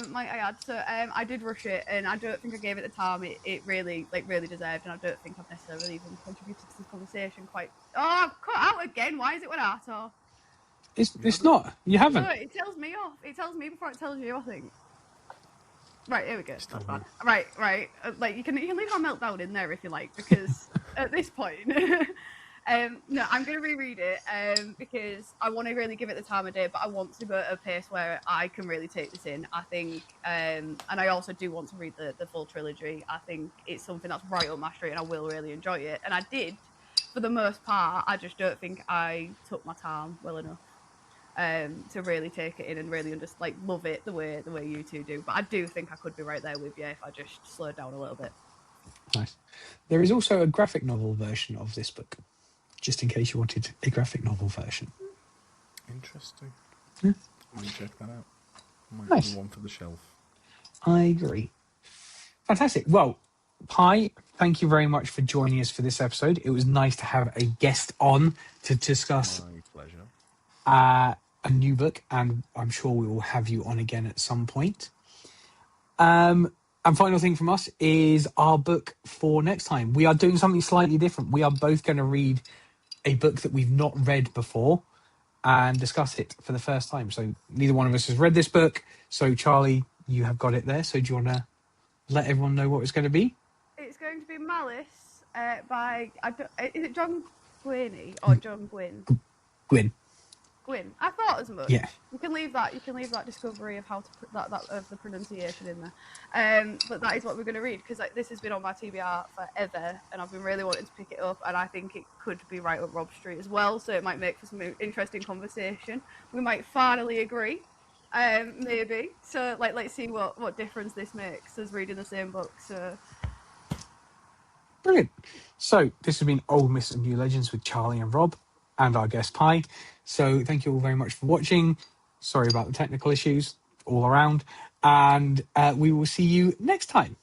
Might I add. So I did rush it, and I don't think I gave it the time it really deserved, and I don't think I've necessarily even contributed to this conversation quite. Oh, cut out again. Why is it with Arto? It's not. You haven't. No, it tells me off. It tells me before it tells you, I think. Right, here we go. That's fine. Right. Like you can leave my meltdown in there if you like, because at this point, no, I'm going to reread it because I want to really give it the time of day, but I want to go at a pace where I can really take this in. I think, and I also do want to read the full trilogy. I think it's something that's right up my street, and I will really enjoy it. And I did, for the most part. I just don't think I took my time well enough. To really take it in and really just like love it the way you two do. But I do think I could be right there with you if I just slowed down a little bit. Nice. There is also a graphic novel version of this book, just in case you wanted a graphic novel version. Interesting. Yeah. Let me check that out. Might Nice. be one for the shelf. I agree. Fantastic. Well, Pi, thank you very much for joining us for this episode. It was nice to have a guest on to discuss My pleasure. A new book, and I'm sure we will have you on again at some point. And final thing from us is our book for next time. We are doing something slightly different. We are both going to read a book that we've not read before, and discuss it for the first time. So neither one of us has read this book. So Charlie, you have got it there. So do you want to let everyone know what it's going to be? It's going to be Malice by, is it John Gwynne or John Gwynne? Gwyn. Gwyn. I thought as much. Yeah. You can leave that discovery of how to that of the pronunciation in there. But that is what we're going to read, because this has been on my TBR forever, and I've been really wanting to pick it up, and I think it could be right up Rob Street as well. So it might make for some interesting conversation. We might finally agree, maybe. So let's see what difference this makes as reading the same book. So. Brilliant. So this has been Old Myths and New Legends with Charlie and Rob and our guest Pi. So thank you all very much for watching. Sorry about the technical issues all around. And we will see you next time.